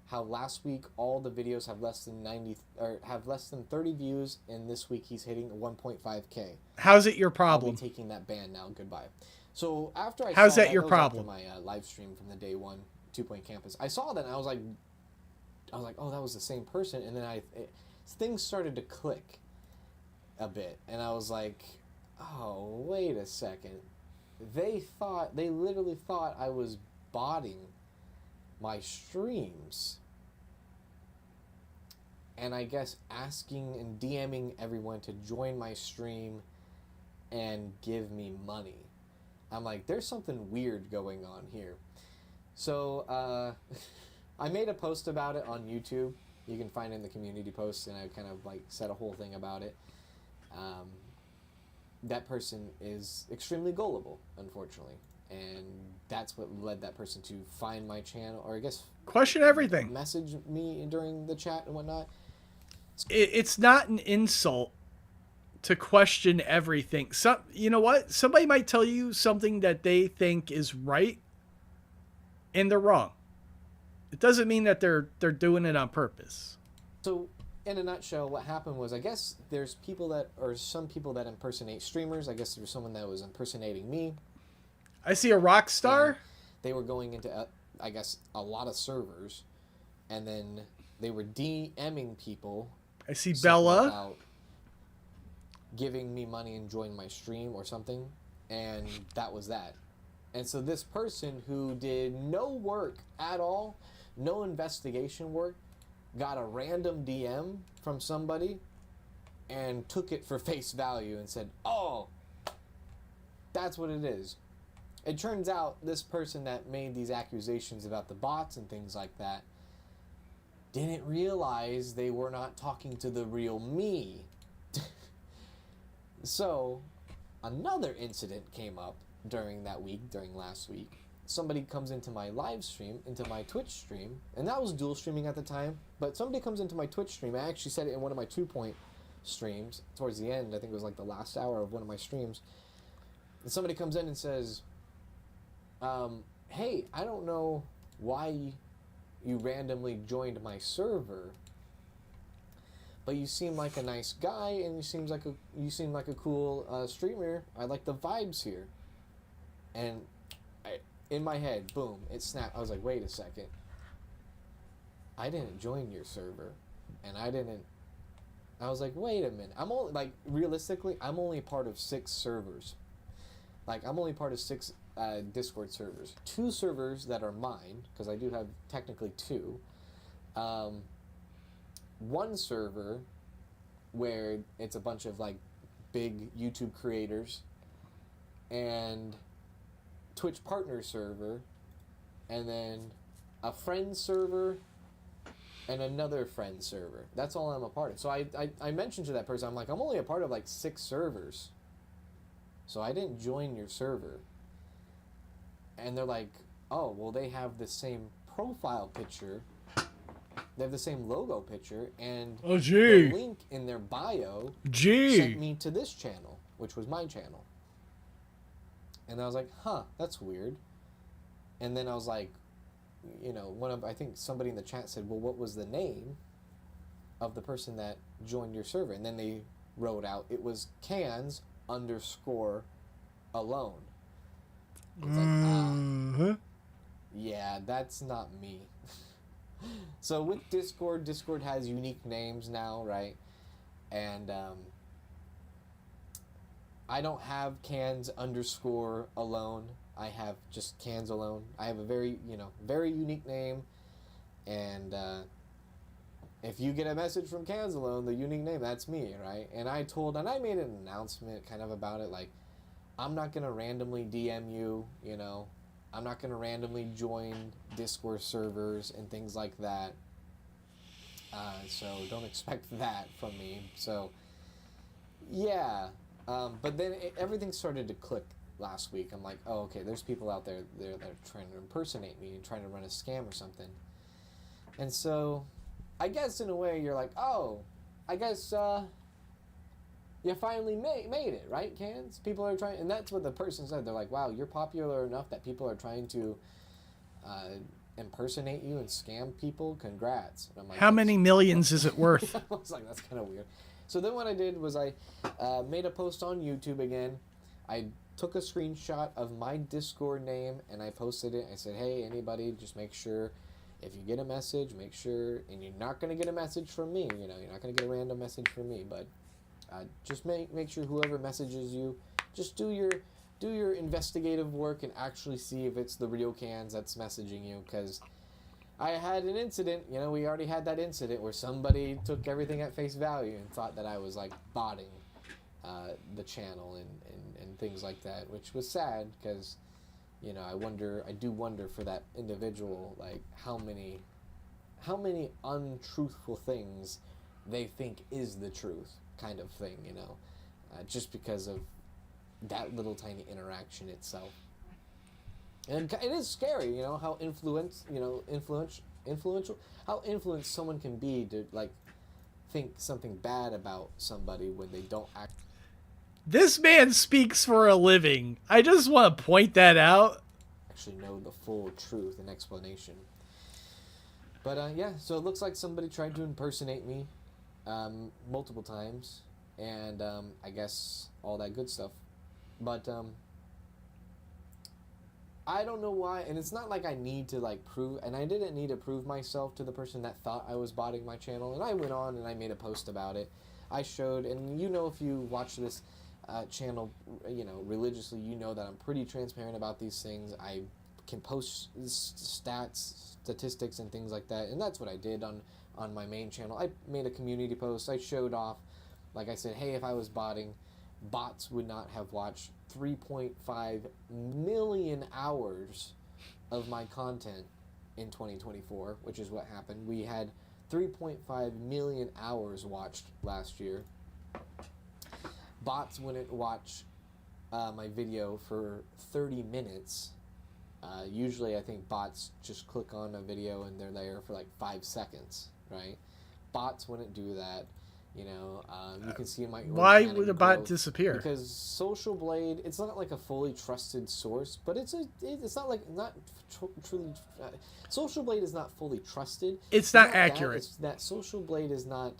How last week all the videos have less than 30 views, and this week he's hitting 1.5k. How's it your I'll problem? be taking that ban now. Goodbye. So after I How's saw that your was problem? after my live stream from the day 1 2 Point Campus, I saw that and I was like, oh, that was the same person, and then things started to click a bit, and I was like, oh, wait a second. They literally thought I was botting my streams. And I guess asking and DMing everyone to join my stream and give me money. I'm like, there's something weird going on here. So, I made a post about it on YouTube. You can find it in the community post, and I kind of like said a whole thing about it. That person is extremely gullible, unfortunately. And that's what led that person to find my channel, or I guess Question everything. message me during the chat and whatnot. It's not an insult to question everything. You know what? Somebody might tell you something that they think is right, and they're wrong. It doesn't mean that they're doing it on purpose. So in a nutshell, what happened was, I guess there's people that, or some people that impersonate streamers. I guess there was someone that was impersonating me. I see a rock star. And they were going into, I guess, a lot of servers, and then they were DMing people. I see something Bella. about giving me money and join my stream or something, and that was that. And so this person who did no work at all, no investigation work, got a random DM from somebody and took it for face value and said, oh, that's what it is. It turns out this person that made these accusations about the bots and things like that didn't realize they were not talking to the real me. So another incident came up during last week. Somebody comes into my live stream, into my Twitch stream, and that was dual streaming at the time, but somebody comes into my Twitch stream. I actually said it in one of my 2-point streams towards the end. I think it was like the last hour of one of my streams. And somebody comes in and says, hey, I don't know why you randomly joined my server, but you seem like a nice guy and you seem like a cool streamer. I like the vibes here. And in my head, boom, it snapped. I was like, wait a second. I didn't join your server. And I was like, wait a minute. I'm only, like, realistically, I'm only part of 6 servers. Like, I'm only part of 6 Discord servers. 2 servers that are mine, because I do have technically 2. 1 server where it's a bunch of, like, big YouTube creators. And Twitch partner server, and then a friend server, and another friend server. That's all I'm a part of. So I mentioned to that person, I'm like, I'm only a part of like 6 servers. So I didn't join your server. And they're like, oh, well, they have the same profile picture. They have the same logo picture, and the link in their bio sent me to this channel, which was my channel. And I was like, huh, that's weird. And then I was like, you know, I think somebody in the chat said, well, what was the name of the person that joined your server? And then they wrote out, it was cans_alone. It's like, yeah, that's not me. So with Discord has unique names now, right? And, I don't have cans_alone. I have just cans alone. I have a very unique name. And if you get a message from cans alone, the unique name, that's me, right? And I made an announcement kind of about it, like, I'm not going to randomly DM you, you know. I'm not going to randomly join Discord servers and things like that. So don't expect that from me. So, yeah. But then everything started to click last week. I'm like, oh, okay, there's people out there that are trying to impersonate me and trying to run a scam or something. And so, I guess in a way you're like, oh, I guess you finally made it, right, Cans? People are trying, and that's what the person said. They're like, wow, you're popular enough that people are trying to impersonate you and scam people. Congrats. And I'm like, how many millions is it worth? I was like, that's kind of weird. So then what I did was I made a post on YouTube again. I took a screenshot of my Discord name and I posted it. I said, hey, anybody, just make sure if you get a message, make sure, and you're not going to get a message from me, you know, you're not going to get a random message from me, but just make sure whoever messages you, just do your investigative work and actually see if it's the real Cans that's messaging you, because I had an incident, you know, we already had that incident where somebody took everything at face value and thought that I was, like, botting the channel and things like that, which was sad, because, you know, I do wonder for that individual, like, how many untruthful things they think is the truth, kind of thing, you know, just because of that little tiny interaction itself. And it is scary, you know, how influential, how influenced someone can be to, like, think something bad about somebody when they don't act. This man speaks for a living. I just want to point that out. Actually know the full truth and explanation. But, yeah, so it looks like somebody tried to impersonate me. multiple times, and I guess all that good stuff. But I don't know why, and it's not like I need to like prove, and I didn't need to prove myself to the person that thought I was botting my channel, and I went on and I made a post about it. I showed, and you know, if you watch this channel, you know, religiously, you know that I'm pretty transparent about these things. I can post stats, statistics, and things like that, and that's what I did on my main channel. I made a community post. I showed off, like I said, hey, if I was botting, bots would not have watched 3.5 million hours of my content in 2024, which is what happened. We had 3.5 million hours watched last year. Bots wouldn't watch my video for 30 minutes. Usually I think bots just click on a video and they're there for like 5 seconds, right? Bots wouldn't do that. You know, you can see my Why would a bot disappear? Because Social Blade, it's not like a fully trusted source, but it's not like truly. Social Blade is not fully trusted. It's not accurate. It's that Social Blade is not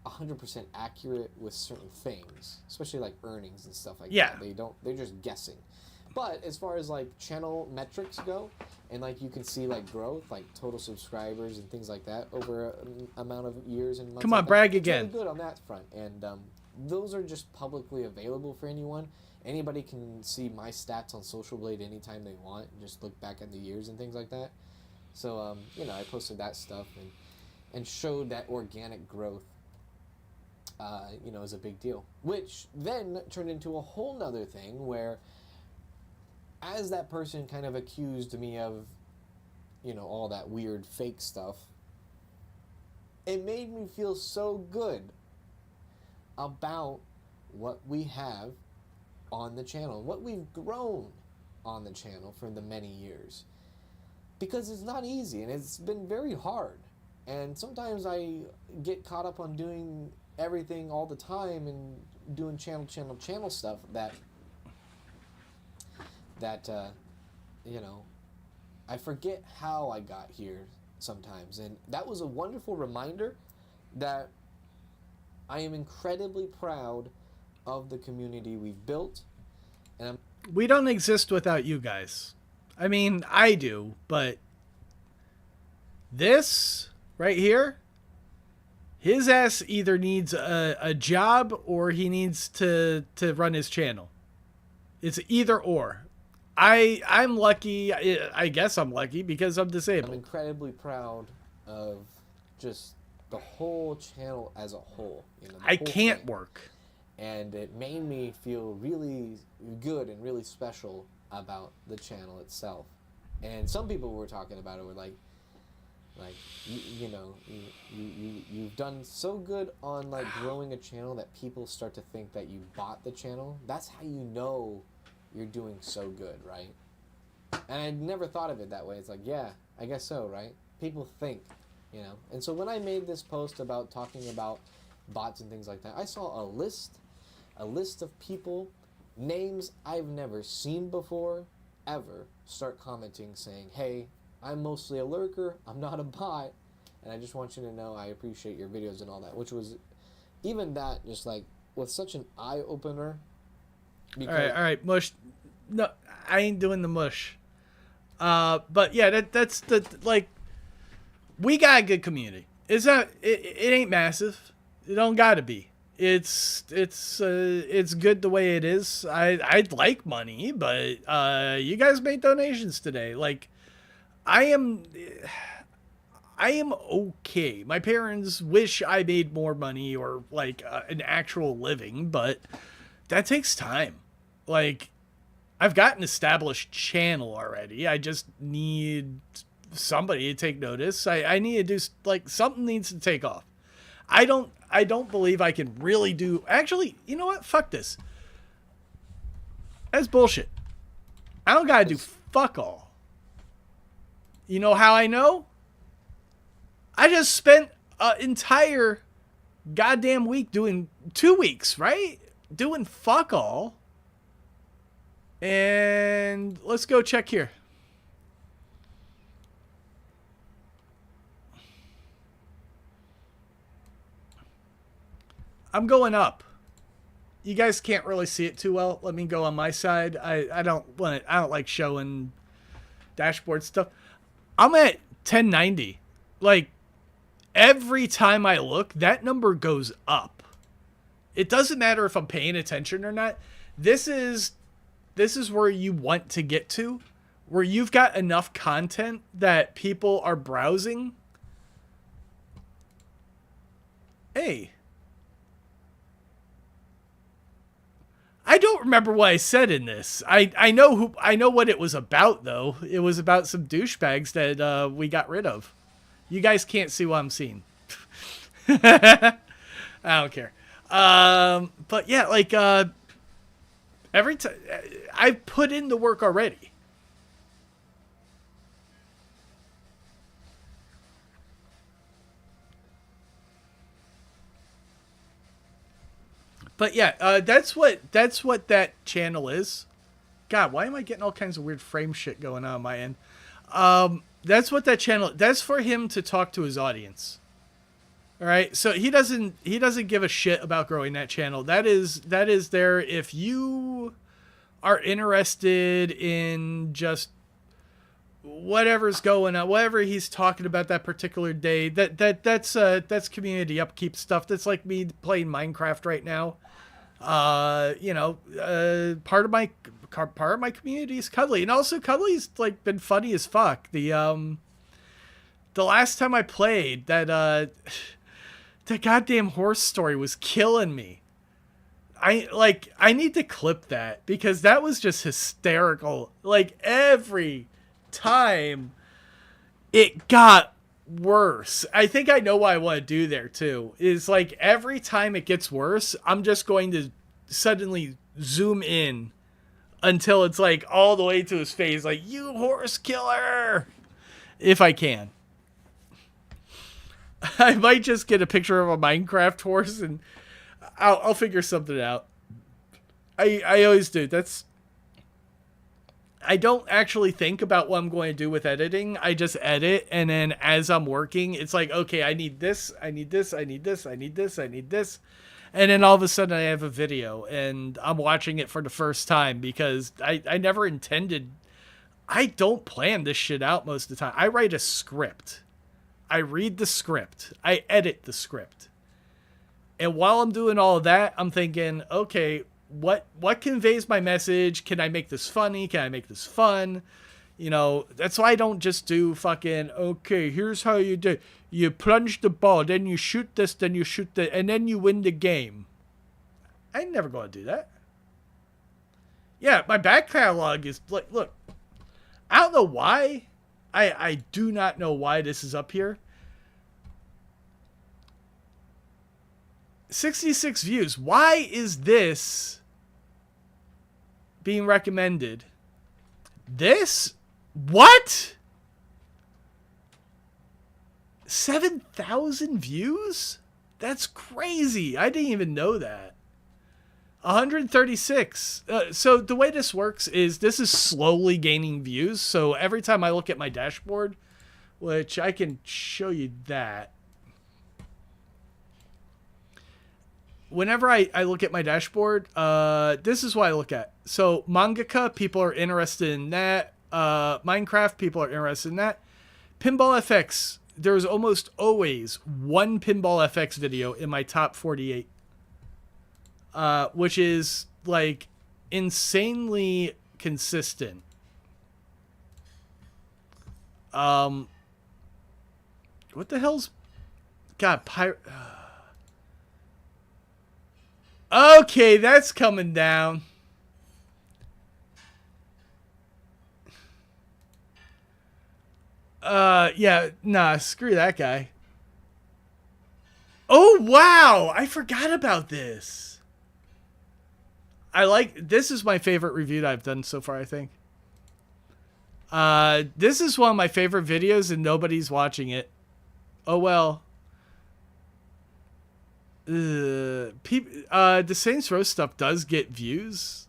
100% accurate with certain things, especially like earnings and stuff like that. They're just guessing. But as far as like channel metrics go, and like you can see like growth, like total subscribers and things like that over amount of years and months. Come on, brag again. Really good on that front, and those are just publicly available for anyone. Anybody can see my stats on Social Blade anytime they want, and just look back at the years and things like that. So you know, I posted that stuff and showed that organic growth. You know, is a big deal, which then turned into a whole nother thing where, as that person kind of accused me of, you know, all that weird fake stuff, it made me feel so good about what we have on the channel, what we've grown on the channel for the many years. Because it's not easy, and it's been very hard. And sometimes I get caught up on doing everything all the time and doing channel stuff that you know, I forget how I got here sometimes. And that was a wonderful reminder that I am incredibly proud of the community we've built. And we don't exist without you guys. I mean, I do, but this right here, his ass either needs a job or he needs to run his channel. It's either or. I'm lucky. I guess I'm lucky because I'm disabled. I'm incredibly proud of just the whole channel as a whole. You know, I can't work. And it made me feel really good and really special about the channel itself. And some people were talking about it were like you know, you've done so good on like growing a channel that people start to think that you bought the channel. That's how you know you're doing so good, right? And I never thought of it that way. It's like, yeah, I guess so, right? People think, you know. And so when I made this post about talking about bots and things like that, I saw a list of people, names I've never seen before, ever, start commenting saying, hey, I'm mostly a lurker, I'm not a bot, and I just want you to know I appreciate your videos and all that, which was, even that, just like, was such an eye-opener. All right, mush. No, I ain't doing the mush. But yeah, that's the, like, we got a good community. It's not, it ain't massive. It don't gotta be. It's good the way it is. I'd like money, but you guys made donations today. Like, I am okay. My parents wish I made more money or like an actual living, but that takes time. Like, I've got an established channel already. I just need somebody to take notice. I need to do, like, something needs to take off. I don't believe I can really do. Actually, you know what? Fuck this. That's bullshit. I don't gotta do fuck all. You know how I know? I just spent an entire goddamn week doing 2 weeks, right? Doing fuck all. And let's go check here. I'm going up. You guys can't really see it too well. Let me go on my side. I don't like showing dashboard stuff. I'm at 1090. Like every time I look, that number goes up. It doesn't matter if I'm paying attention or not. This is where you want to get to, where you've got enough content that people are browsing. Hey. I don't remember what I said in this. I know what it was about though. It was about some douchebags that we got rid of. You guys can't see what I'm seeing. I don't care. But yeah, like every time I've put in the work already. But yeah, that's what that channel is. God, why am I getting all kinds of weird frame shit going on my end? That's what that channel. That's for him to talk to his audience. All right, so he doesn't give a shit about growing that channel. That is there if you are interested in just whatever's going on, whatever he's talking about that particular day. That's community upkeep stuff. That's like me playing Minecraft right now. Part of my community is Cuddly, and also Cuddly's like been funny as fuck. The last time I played that goddamn horse story was killing me. I need to clip that because that was just hysterical. Like every time it got worse. I think I know what I want to do there too. Is like every time it gets worse, I'm just going to suddenly zoom in until it's like all the way to his face, like, you horse killer, if I can. I might just get a picture of a Minecraft horse and I'll figure something out. I always do. I don't actually think about what I'm going to do with editing. I just edit, and then as I'm working, it's like, okay, I need this, I need this, I need this, I need this, I need this. And then all of a sudden I have a video, and I'm watching it for the first time because I never intended... I don't plan this shit out most of the time. I write a script. I read the script. I edit the script. And while I'm doing all of that, I'm thinking, okay, what conveys my message? Can I make this funny? Can I make this fun? You know, that's why I don't just do fucking, okay, here's how you do. You plunge the ball, then you shoot this, then you shoot the, and then you win the game. I ain't never going to do that. Yeah, my back catalog is, like, look, I don't know why. I do not know why this is up here. 66 views. Why is this being recommended? This? What? 7,000 views? That's crazy. I didn't even know that. 136. So the way this works is this is slowly gaining views. So every time I look at my dashboard, which I can show you that. Whenever I look at my dashboard, this is what I look at. So mangaka, people are interested in that. Minecraft, people are interested in that. Pinball FX, there's almost always one Pinball FX video in my top 48. Which is like insanely consistent. What the hell's... God, okay, that's coming down. Yeah, nah, screw that guy. Oh, wow! I forgot about this. This is my favorite review that I've done so far, I think. This is one of my favorite videos and nobody's watching it. Oh, well. The Saints Row stuff does get views.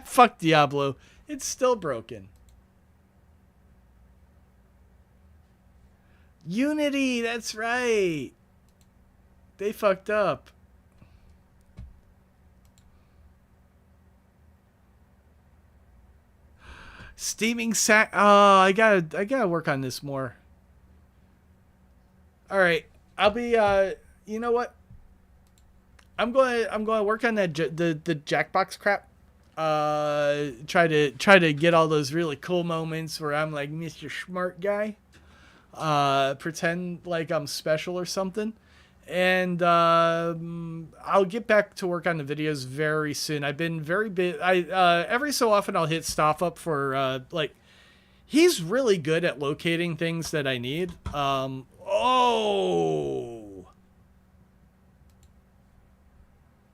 Fuck Diablo. It's still broken. Unity, that's right. They fucked up. Steaming sack. Oh, I gotta work on this more. All right, I'll be. You know what? I'm going to work on that the Jackbox crap. Try to get all those really cool moments where I'm like Mr. Smart Guy. Pretend like I'm special or something. And I'll get back to work on the videos very soon. I've been very big. Every so often I'll hit Stoff up for like he's really good at locating things that I need. Oh,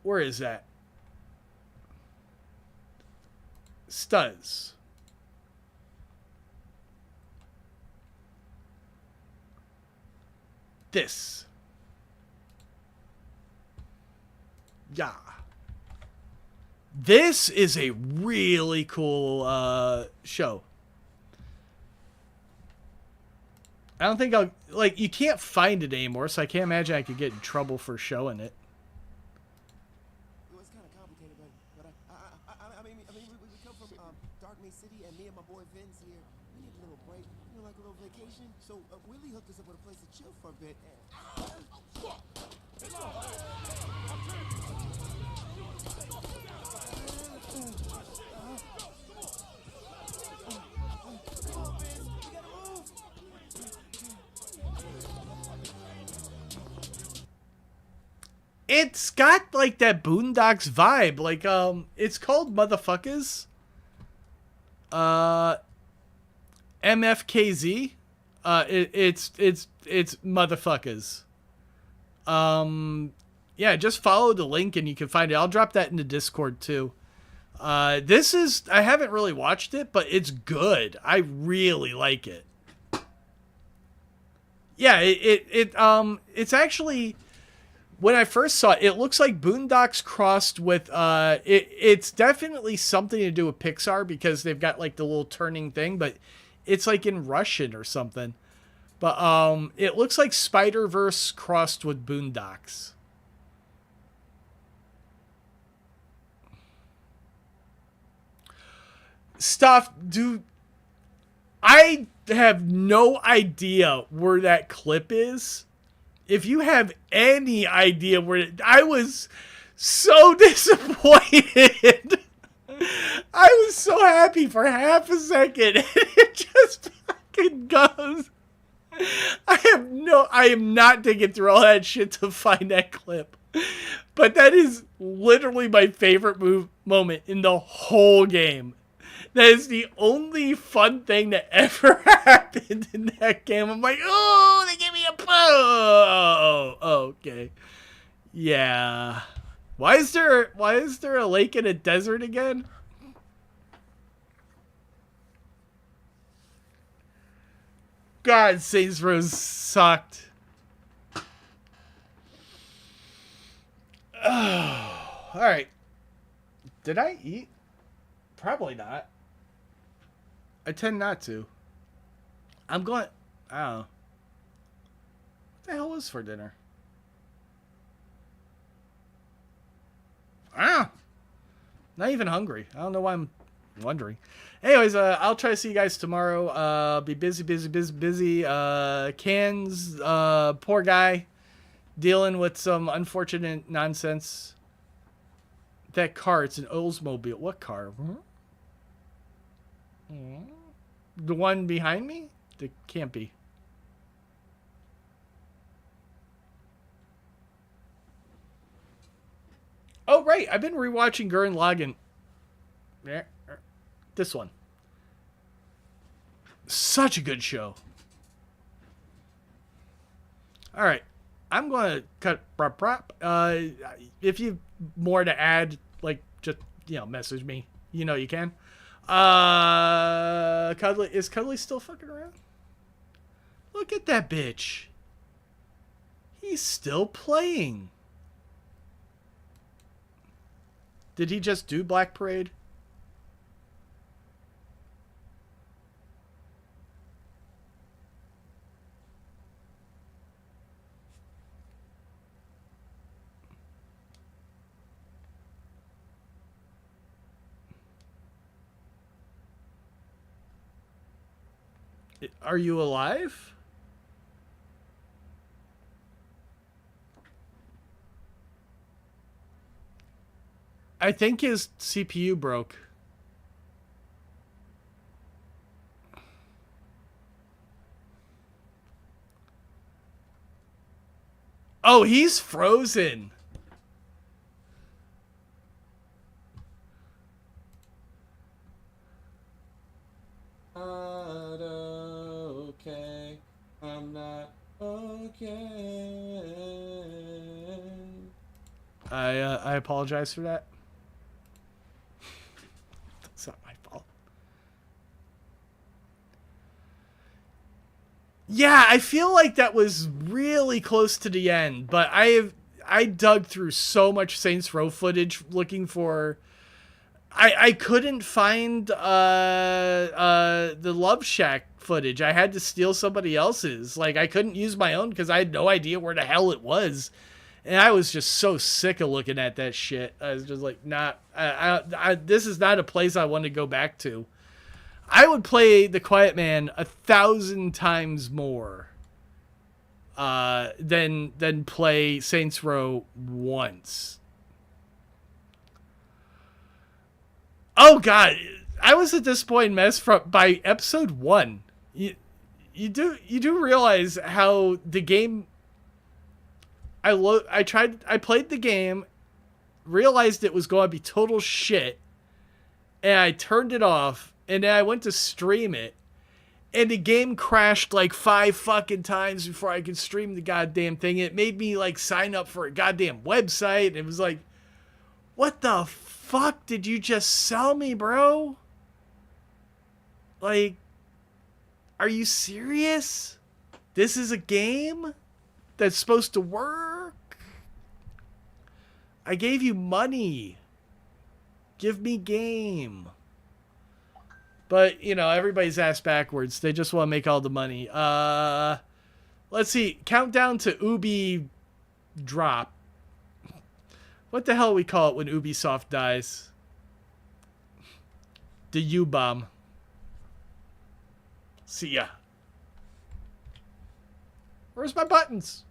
where is that? Stuz. This. Yeah. This is a really cool show. I don't think I'll... Like, you can't find it anymore, so I can't imagine I could get in trouble for showing it. It was kind of complicated, but I mean, we come from Dark May City, and me and my boy Vince here, we need a little break, you know, like a little vacation. So Willie hooked us up with a place to chill for a bit. It's got like that Boondocks vibe. Like it's called Motherfuckers. MFKZ. It's Motherfuckers. Yeah, just follow the link and you can find it. I'll drop that in the Discord too. This is, I haven't really watched it, but it's good. I really like it. Yeah, it's actually, when I first saw it, it looks like Boondocks crossed with, it's definitely something to do with Pixar because they've got like the little turning thing, but it's like in Russian or something. But it looks like Spider-Verse crossed with Boondocks. Stuff, dude. I have no idea where that clip is. If you have any idea where I was so disappointed. I was so happy for half a second and it just fucking goes. I am not digging through all that shit to find that clip. But that is literally my favorite moment in the whole game. That is the only fun thing that ever happened in that game. I'm like, oh, they gave me a okay. Yeah. Why is there a lake in a desert again? God, Saints Row sucked. Oh, all right. Did I eat? Probably not. I tend not to. I'm going... I don't know. What the hell was for dinner? Not even hungry. I don't know why I'm wondering. Anyways, I'll try to see you guys tomorrow. Be busy. Cans, poor guy, dealing with some unfortunate nonsense. That car, it's an Oldsmobile. What car? The one behind me? It can't be. Oh, right. I've been rewatching Gurren Lagann. This one. Such a good show. All right. I'm going to cut. If you have more to add, like, just, message me. You know you can. Cuddly, is Cuddly still fucking around? Look at that bitch. He's still playing. Did he just do Black Parade? Are you alive? I think his CPU broke. Oh, he's frozen. Not okay. I'm not okay. I apologize for that. That's not my fault. Yeah, I feel like that was really close to the end, but I dug through so much Saints Row footage looking for. I couldn't find the Love Shack footage. I had to steal somebody else's. Like, I couldn't use my own because I had no idea where the hell it was. And I was just so sick of looking at that shit. I was just like, nah, this is not a place I want to go back to. I would play The Quiet Man 1,000 times more than play Saints Row once. Oh God, I was at this point mess by episode 1. You do realize how the game. I played the game, realized it was going to be total shit, and I turned it off, and then I went to stream it, and the game crashed like 5 fucking times before I could stream the goddamn thing. It made me like sign up for a goddamn website. It was like, what the fuck did you just sell me, bro? Like, are you serious? This is a game that's supposed to work? I gave you money. Give me game. But, you know, everybody's ass backwards. They just want to make all the money. Let's see. Countdown to Ubi drop. What the hell we call it when Ubisoft dies? The U-bomb. See ya. Where's my buttons?